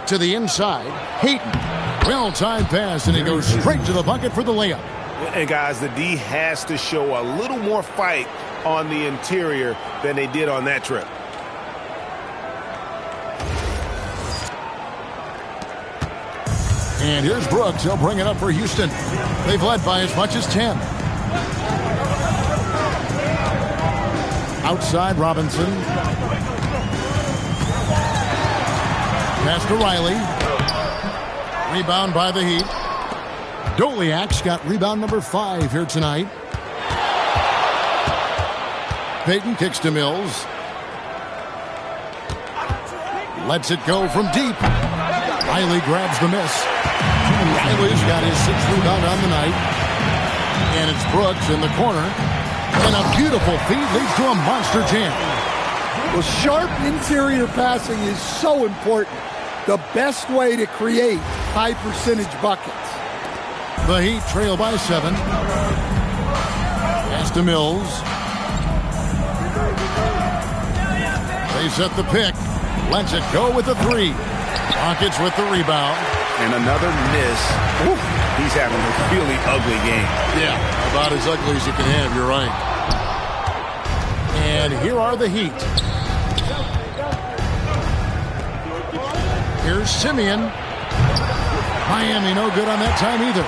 To the inside, Hayton. Well-timed pass, and he goes straight to the bucket for the layup. And guys, the D has to show a little more fight on the interior than they did on that trip. And here's Brooks. He'll bring it up for Houston. They've led by as much as 10. Outside, Robinson. Pass to Riley. Rebound by the Heat. Doliak's got rebound number 5 here tonight. Payton kicks to Mills. Lets it go from deep. Riley grabs the miss. Riley's got his 6th rebound on the night. And it's Brooks in the corner. And a beautiful feed leads to a monster jam. Well, sharp interior passing is so important. The best way to create high-percentage buckets. The Heat trail by 7. Pass to Mills. They set the pick. Lets it go with the 3. Rockets with the rebound. And another miss. Ooh, he's having a really ugly game. Yeah, about as ugly as you can have, you're right. And here are the Heat. Here's Simeon. Miami no good on that time either.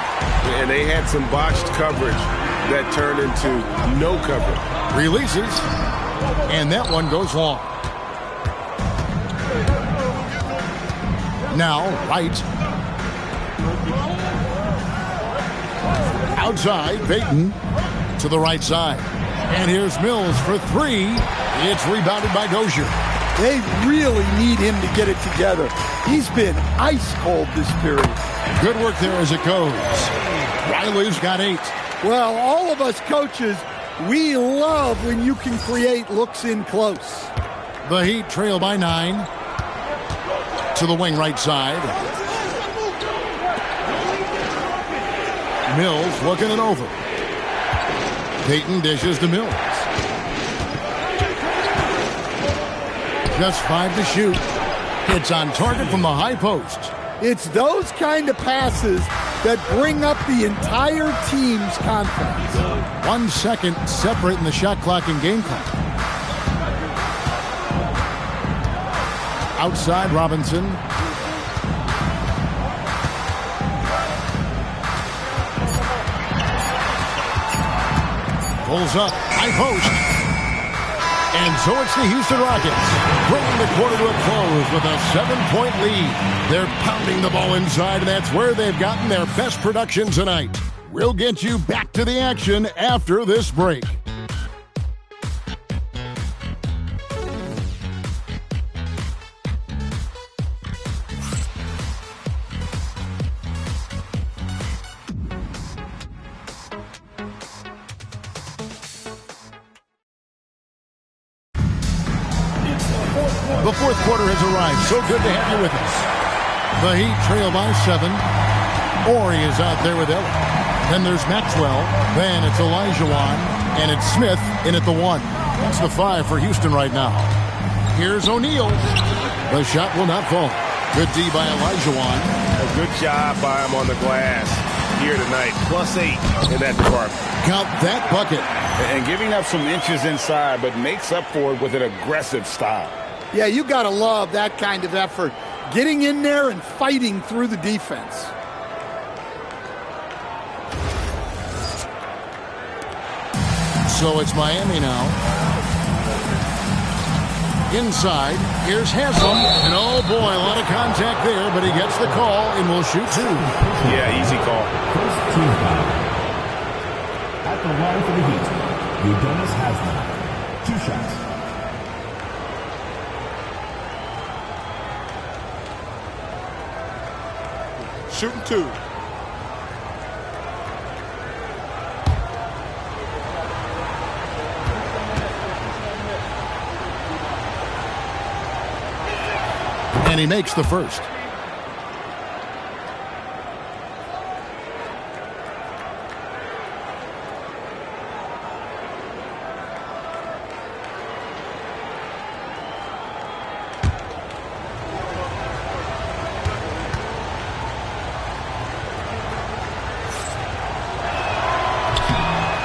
And they had some botched coverage that turned into no coverage. Releases. And that one goes long. Now, right. Outside, Payton to the right side. And here's Mills for 3. It's rebounded by Dozier. They really need him to get it together. He's been ice cold this period. Good work there as it goes. Riley's got 8. Well, all of us coaches, we love when you can create looks in close. The Heat trail by 9. To the wing right side. Mills looking it over. Payton dishes to Mills. Just 5 to shoot. It's on target from the high post. It's those kind of passes that bring up the entire team's confidence. 1 second separating the shot clock and game clock. Outside, Robinson. Pulls up, high post. And so it's the Houston Rockets, bringing the quarter to a close with a 7-point lead. They're pounding the ball inside, and that's where they've gotten their best production tonight. We'll get you back to the action after this break. The fourth quarter has arrived. So good to have you with us. The Heat trail by 7. Horry is out there with Ellie. Then there's Maxwell. Then it's Olajuwon. And it's Smith in at the 1. That's the 5 for Houston right now. Here's O'Neal. The shot will not fall. Good D by Olajuwon. A good job by him on the glass here tonight. +8 in that department. Count that bucket. And giving up some inches inside, but makes up for it with an aggressive style. Yeah, you got to love that kind of effort. Getting in there and fighting through the defense. So it's Miami now. Inside, here's Haslam. And oh boy, a lot of contact there, but he gets the call and will shoot 2. Yeah, easy call. First team foul. At the line for the Heat, Udonis Haslam. 2 shots. Shooting 2. And he makes the first.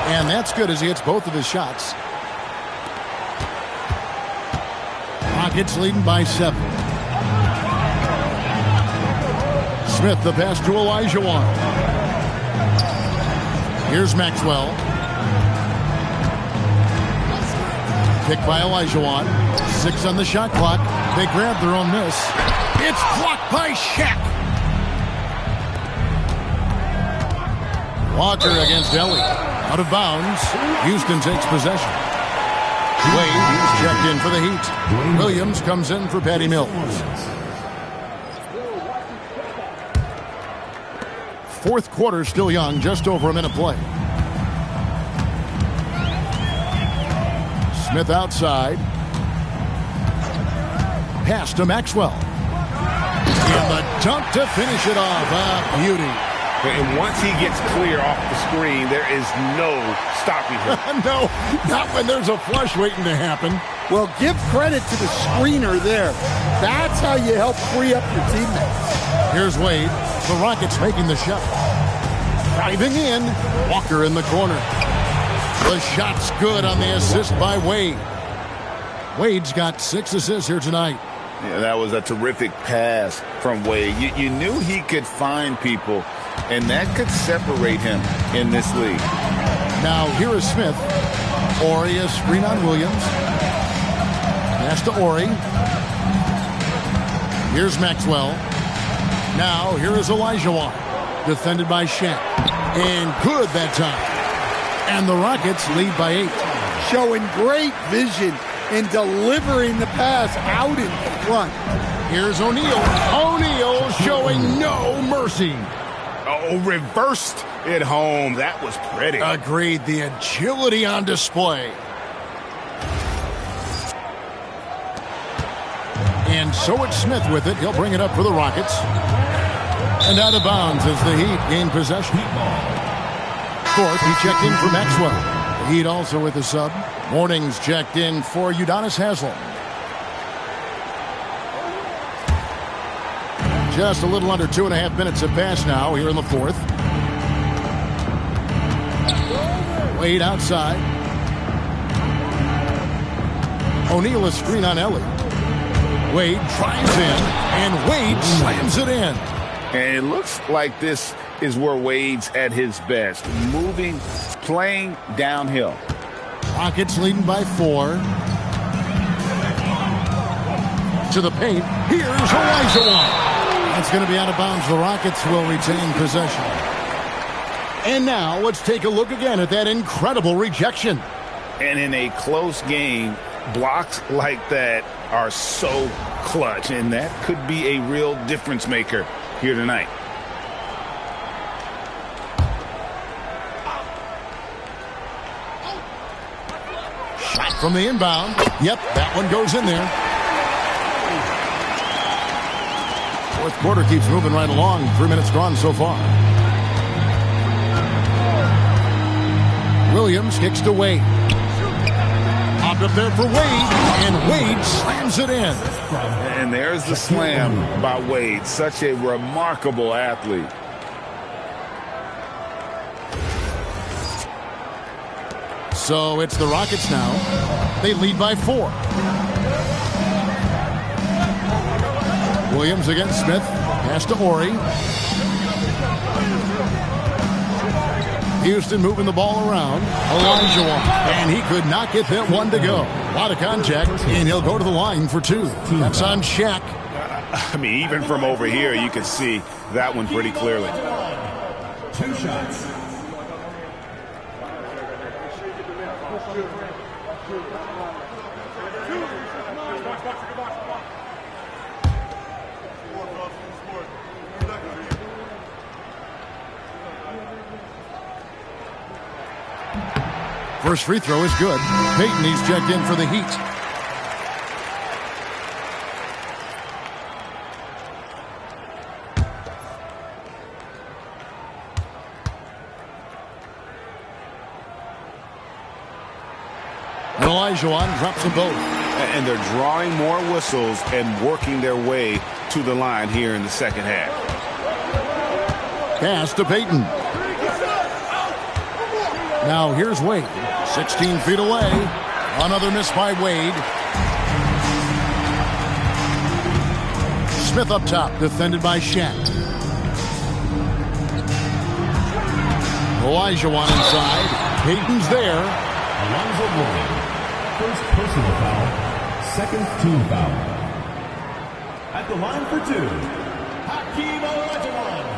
And that's good as he hits both of his shots. Rockets leading by 7. Smith, the pass to Olajuwon. Here's Maxwell. Pick by Olajuwon. 6 on the shot clock. They grab their own miss. It's blocked by Shaq. Walker against Ellie. Out of bounds. Houston takes possession. Wade checked in for the Heat. Williams comes in for Patty Mills. Fourth quarter still young, just over a minute play. Smith outside. Pass to Maxwell. And the dunk to finish it off. A beauty. And once he gets clear off the screen, there is no stopping him. No, not when there's a flush waiting to happen. Well, give credit to the screener there. That's how you help free up your teammates. Here's Wade. The Rockets making the shot. Diving in. Walker in the corner. The shot's good on the assist by Wade. Wade's got 6 assists here tonight. Yeah, that was a terrific pass from Wade. You knew he could find people, and that could separate him in this league. Now here is Smith. Horry, a screen on Williams. Pass to Horry. Here's Maxwell. Now here is Olajuwon. Defended by Shaq. And good that time. And the Rockets lead by 8. Showing great vision in delivering the pass out in front. Here's O'Neal. O'Neal showing no mercy. Oh, reversed it home. That was pretty. Agreed. The agility on display. And so it's Smith with it. He'll bring it up for the Rockets. And out of bounds as the Heat gain possession. Fourth, he checked in for Maxwell. The Heat also with a sub. Mornings checked in for Udonis Haslam. Just a little under 2.5 minutes have passed now here in the fourth. Wade outside. O'Neal a screen on Ellie. Wade tries in, and Wade slams it in. And it looks like this is where Wade's at his best. Moving, playing downhill. Rockets leading by 4. To the paint. Here's Olajuwon. That's going to be out of bounds. The Rockets will retain possession. And now let's take a look again at that incredible rejection. And in a close game, blocks like that are so clutch. And that could be a real difference maker here tonight. Shot from the inbound. Yep, that one goes in there. Fourth quarter keeps moving right along. 3 minutes gone so far. Williams kicks to Wade. Popped up there for Wade, and Wade slams it in. And there's the slam by Wade. Such a remarkable athlete. So it's the Rockets now. They lead by 4. Williams against Smith. Pass to Horry. Houston moving the ball around. Olajuwon. And he could not get that one to go. A lot of contact, and he'll go to the line for 2. That's on Shaq. I mean, even from over here, you can see that one pretty clearly. 2 shots. First free throw is good. Payton, he's checked in for the Heat. Olajuwon drops them both. And they're drawing more whistles and working their way to the line here in the second half. Pass to Payton. Now here's Wade. 16 feet away. Another miss by Wade. Smith up top, defended by Shaq. Olajuwon inside. Payton's there. Alonzo Mourning. First personal foul. Second team foul. At the line for 2, Hakeem Olajuwon.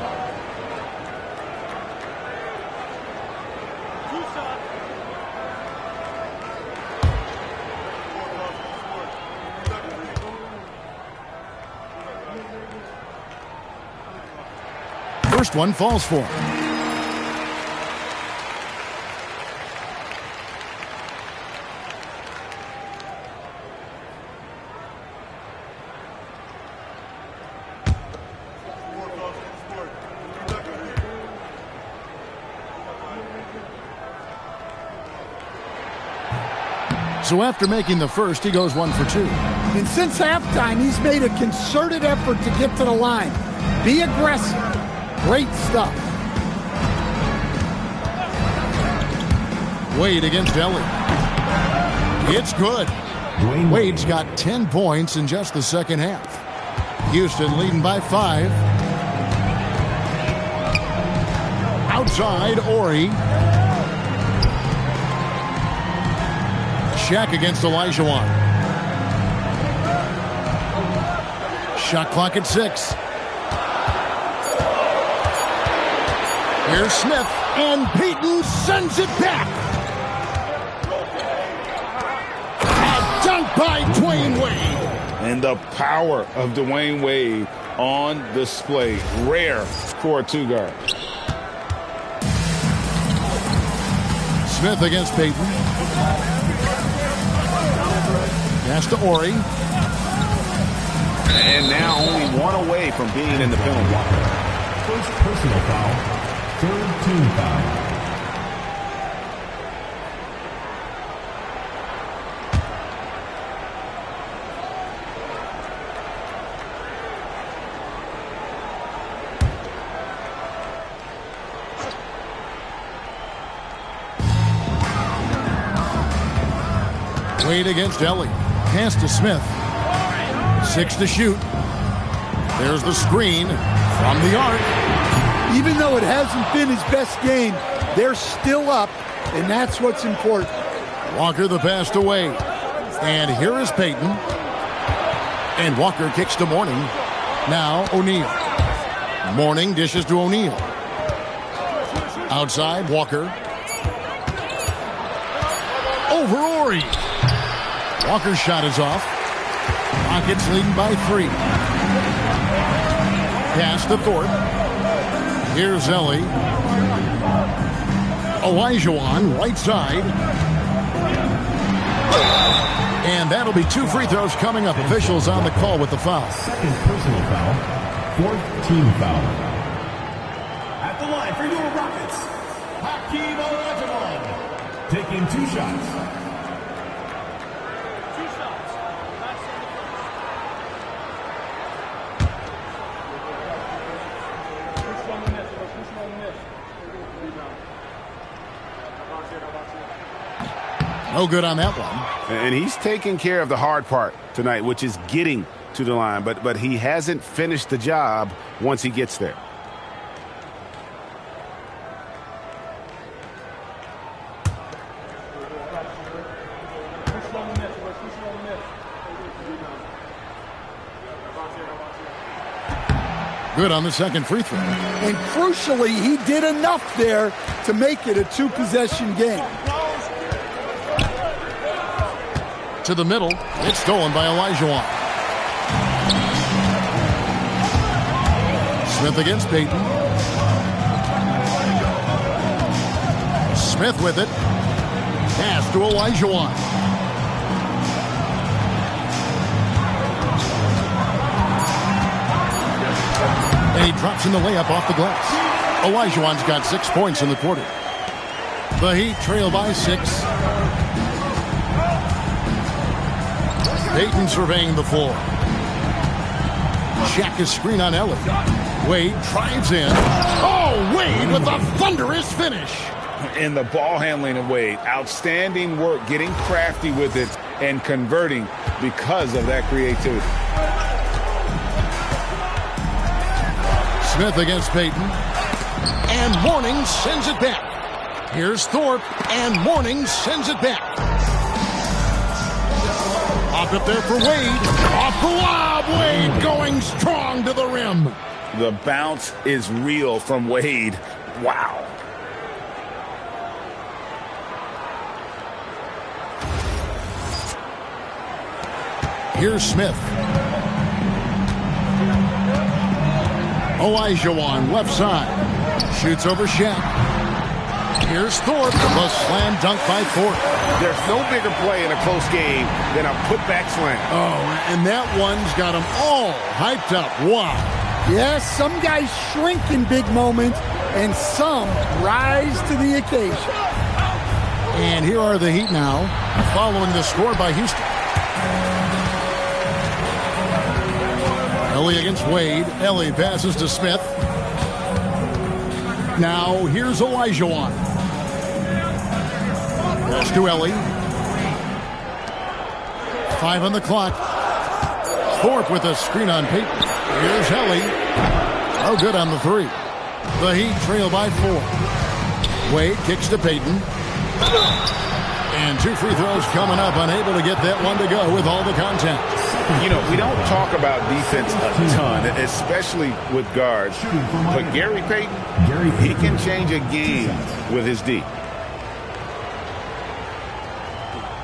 First one falls for him. So after making the first, he goes 1 for 2. And since halftime, he's made a concerted effort to get to the line. Be aggressive. Great stuff. Wade against Ellie. It's good. Wade's got 10 points in just the second half. Houston leading by 5. Outside, Horry. Shaq against Olajuwon. Shot clock at 6. Here's Smith, and Payton sends it back. A dunk by Dwayne Wade. And the power of Dwayne Wade on display. Rare for a 2-guard. Smith against Payton. Pass to Horry. And now only 1 away from being in the penalty. First personal foul. Third team foul. Wade against Ellie. Pass to Smith. 6 to shoot. There's the screen from the arc. Even though it hasn't been his best game, they're still up, and that's what's important. Walker the pass to Wade. And here is Payton. And Walker kicks to Mourning. Now O'Neal. Mourning dishes to O'Neal. Outside, Walker. Over Horry. Walker's shot is off. Rockets leading by 3. Pass to Thorpe. Here's Ellie. Olajuwon, right side. And that'll be 2 free throws coming up. Officials on the call with the foul. Second personal foul. 4th team foul. At the line for your Rockets, Hakeem Olajuwon, taking 2 shots. No good on that one. And he's taking care of the hard part tonight, which is getting to the line. But he hasn't finished the job once he gets there. Good on the second free throw. And crucially, he did enough there to make it a 2-possession game. To the middle. It's stolen by Olajuwon. Smith against Payton. Smith with it. Pass to Olajuwon. And he drops in the layup off the glass. Olajuwon's got 6 points in the quarter. The Heat trail by 6. Payton surveying the floor. Shaq's screen on Ellie. Wade drives in. Oh, Wade with a thunderous finish. In the ball handling of Wade. Outstanding work getting crafty with it and converting because of that creativity. Smith against Payton. And Mourning sends it back. Here's Thorpe. And Mourning sends it back. Off up there for Wade. Off the lob. Wade going strong to the rim. The bounce is real from Wade. Wow. Here's Smith. Olajuwon left side. Shoots over Shaq. Here's Thorpe. The slam dunk by Thorpe. There's no bigger play in a close game than a putback slam. Oh, and that one's got them all hyped up. Wow. Yes, some guys shrink in big moments, and some rise to the occasion. And here are the Heat now, following the score by Houston. Ellie against Wade. Ellie passes to Smith. Now here's Olajuwon. Pass to Ellie. 5 on the clock. Thorpe with a screen on Payton. Here's Ellie. Oh, good on the 3. The Heat trail by 4. Wade kicks to Payton. And 2 free throws coming up. Unable to get that one to go with all the contact. You know, we don't talk about defense a ton, especially with guards. But Gary Payton, he can change a game with his D.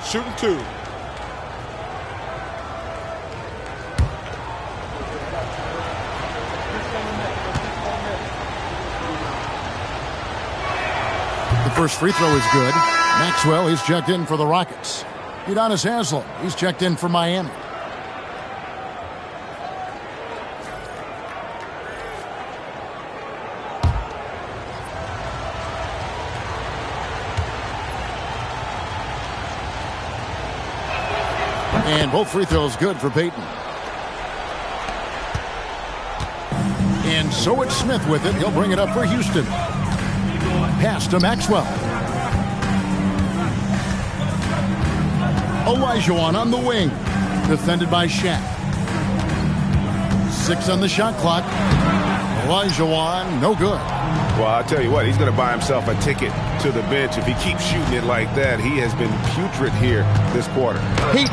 Shooting 2. The first free throw is good. Maxwell, he's checked in for the Rockets. Udonis Haslem, he's checked in for Miami. And both free throws good for Payton. And so it's Smith with it. He'll bring it up for Houston. Pass to Maxwell. Olajuwon on the wing. Defended by Shaq. 6 on the shot clock. Olajuwon, no good. Well, I'll tell you what, he's going to buy himself a ticket to the bench if he keeps shooting it like that. He has been putrid here this quarter. He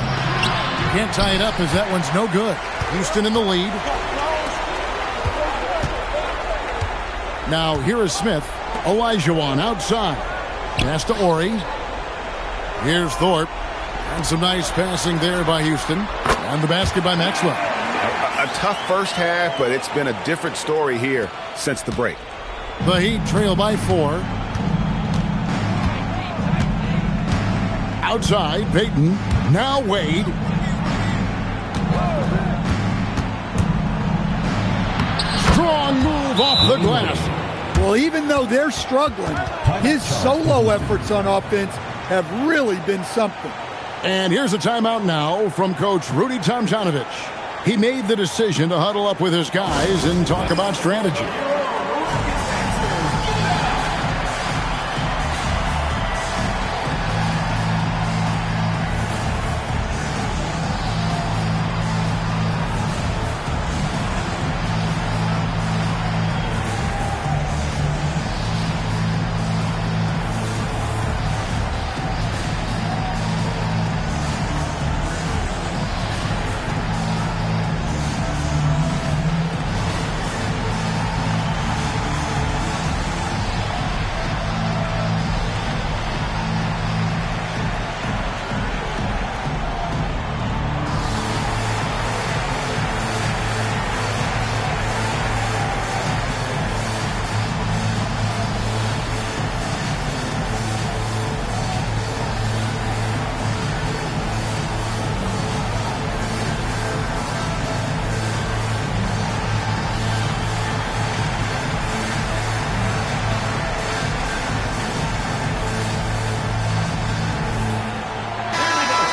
can't tie it up as that one's no good. Houston in the lead. Now here is Smith. Olajuwon outside. Pass to Ori. Here's Thorpe. And some nice passing there by Houston. And the basket by Maxwell. A tough first half, but it's been a different story here since the break. The Heat trail by 4. Outside, Payton. Now Wade. Strong move off the glass. Well, even though they're struggling, his solo efforts on offense have really been something. And here's a timeout now from Coach Rudy Tomjanovich. He made the decision to huddle up with his guys and talk about strategy.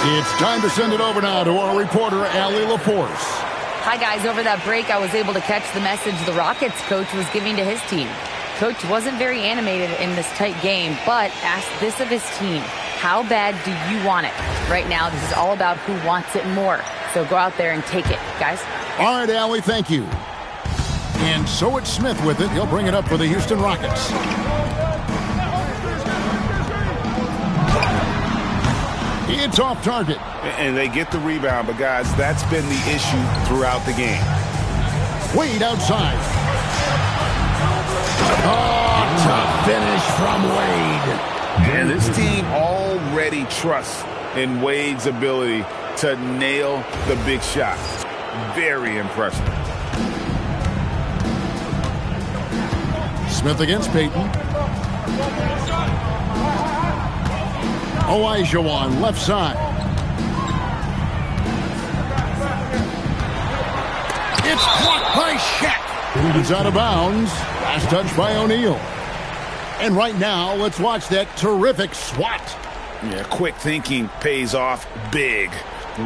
It's time to send it over now to our reporter, Allie LaForce. Hi, guys. Over that break, I was able to catch the message the Rockets coach was giving to his team. Coach wasn't very animated in this tight game, but asked this of his team. How bad do you want it? Right now, this is all about who wants it more. So go out there and take it, guys. All right, Allie, thank you. And so it's Smith with it. He'll bring it up for the Houston Rockets. It's off target. And they get the rebound, but guys, that's been the issue throughout the game. Wade outside. Oh, tough finish from Wade. And this team already trusts in Wade's ability to nail the big shot. Very impressive. Smith against Payton. Olajuwon left side. It's blocked by Shaq. It's out of bounds. Last touch by O'Neal. And right now, let's watch that terrific swat. Yeah, quick thinking pays off big.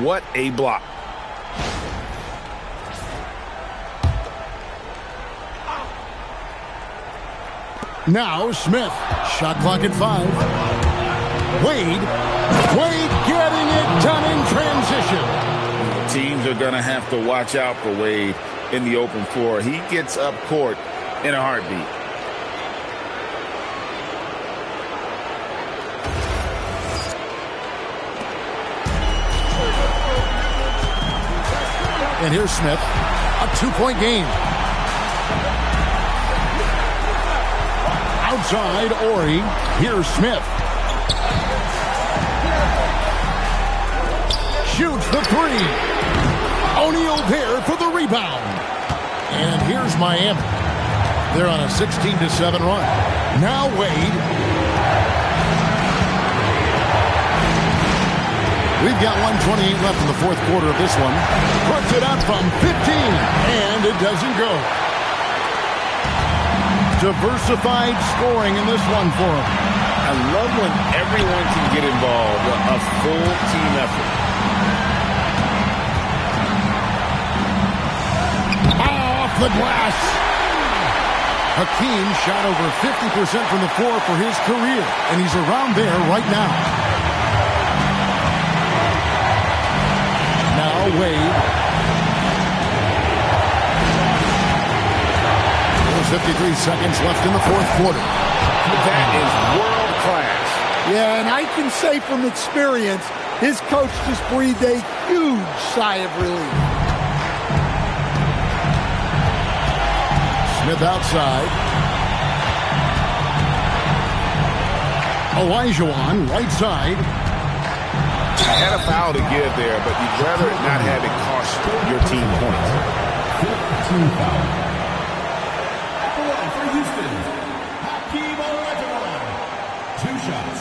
What a block. Now Smith. Shot clock at 5. Wade getting it done in transition. The teams are going to have to watch out for Wade in the open floor. He gets up court in a heartbeat. And here's Smith, a 2-point game. Outside, Ori. Here's Smith. Shoots the 3. O'Neal there for the rebound. And here's Miami. They're on a 16-7 run. Now Wade. We've got 1:28 left in the fourth quarter of this one. Puts it up from 15, and it doesn't go. Diversified scoring in this one for him. I love when everyone can get involved, a full team effort. Off the glass. Hakeem shot over 50% from the floor for his career, and he's around there right now. Now Wade. There's 53 seconds left in the fourth quarter. That is world class. Yeah, and I can say from experience, his coach just breathed a huge sigh of relief. Smith outside. Olajuwon right side. You had a foul to give there, but you'd rather not have it cost your team points. 15 foul. At the line for Houston, Hakeem Olajuwon. 2 shots.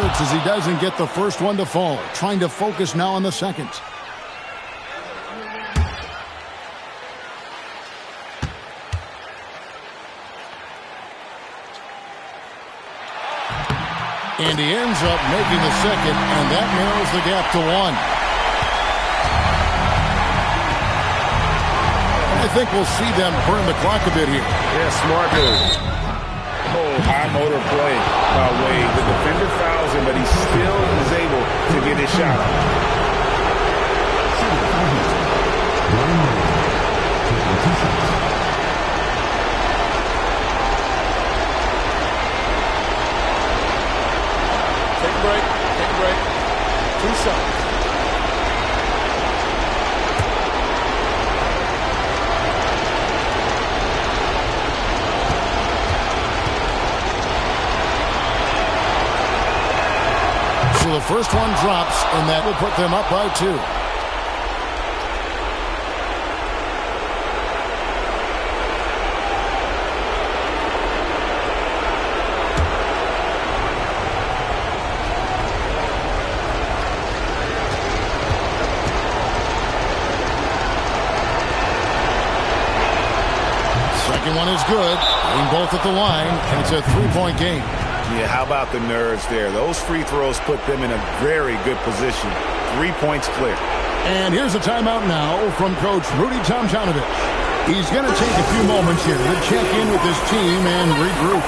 efforts as he doesn't get the first one to fall. Trying to focus now on the second. And he ends up making the second, and that narrows the gap to 1. I think we'll see them burn the clock a bit here. Yeah, smart move. Oh, high motor play by Wade. The defender fouls him, but he still is able to get his shot. Take a break. Take a break. 2 shots. So the first one drops, and that will put them up by 2. Second one is good. Aim both at the line, and it's a 3-point game. Yeah, how about the nerves there? Those free throws put them in a very good position. 3 points clear. And here's a timeout now from Coach Rudy Tomjanovich. He's going to take a few moments here to check in with his team and regroup.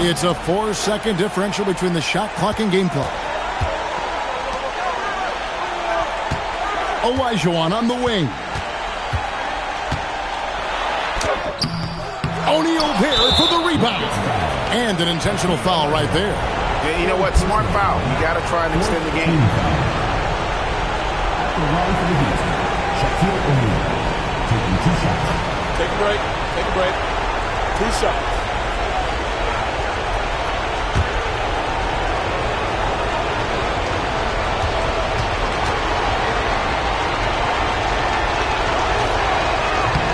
It's a 4-second differential between the shot clock and game clock. Olajuwon on the wing. O'Neal there for the rebound. And an intentional foul right there. Yeah, you know what? Smart foul. You got to try and extend the game. Take a break. Take a break. 2 shots.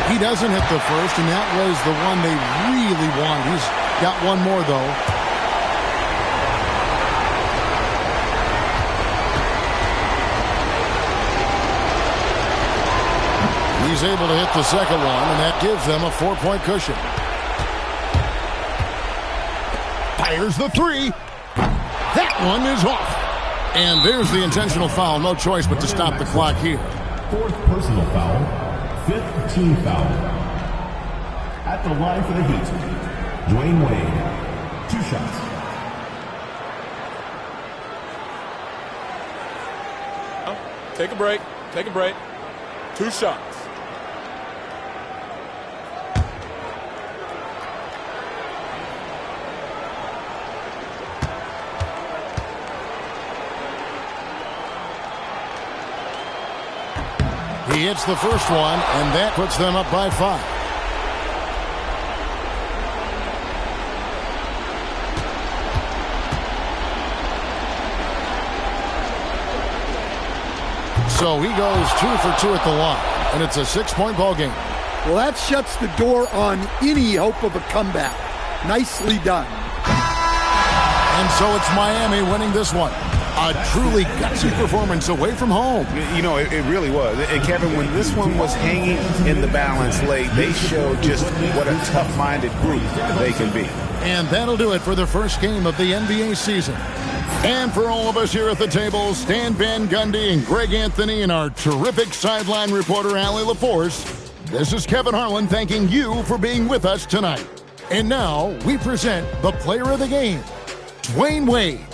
He doesn't hit the first, and that was the one they really want. He's got one more, though. He's able to hit the second one, and that gives them a 4-point cushion. Fires the 3. That one is off. And there's the intentional foul. No choice but to stop the clock here. 4th personal foul. 5th team foul. At the line for the Heat, Dwayne Wade. 2 shots. Take a break. Take a break. 2 shots. He hits the first one, and that puts them up by 5. So he goes 2 for 2 at the line, and it's a 6-point ball game. Well, that shuts the door on any hope of a comeback. Nicely done. And so it's Miami winning this one. A truly gutsy performance away from home. You know, it really was. And, Kevin, when this one was hanging in the balance late, they showed just what a tough-minded group they can be. And that'll do it for the first game of the NBA season. And for all of us here at the table, Stan Van Gundy and Greg Anthony and our terrific sideline reporter, Allie LaForce, this is Kevin Harlan thanking you for being with us tonight. And now we present the player of the game, Dwayne Wade.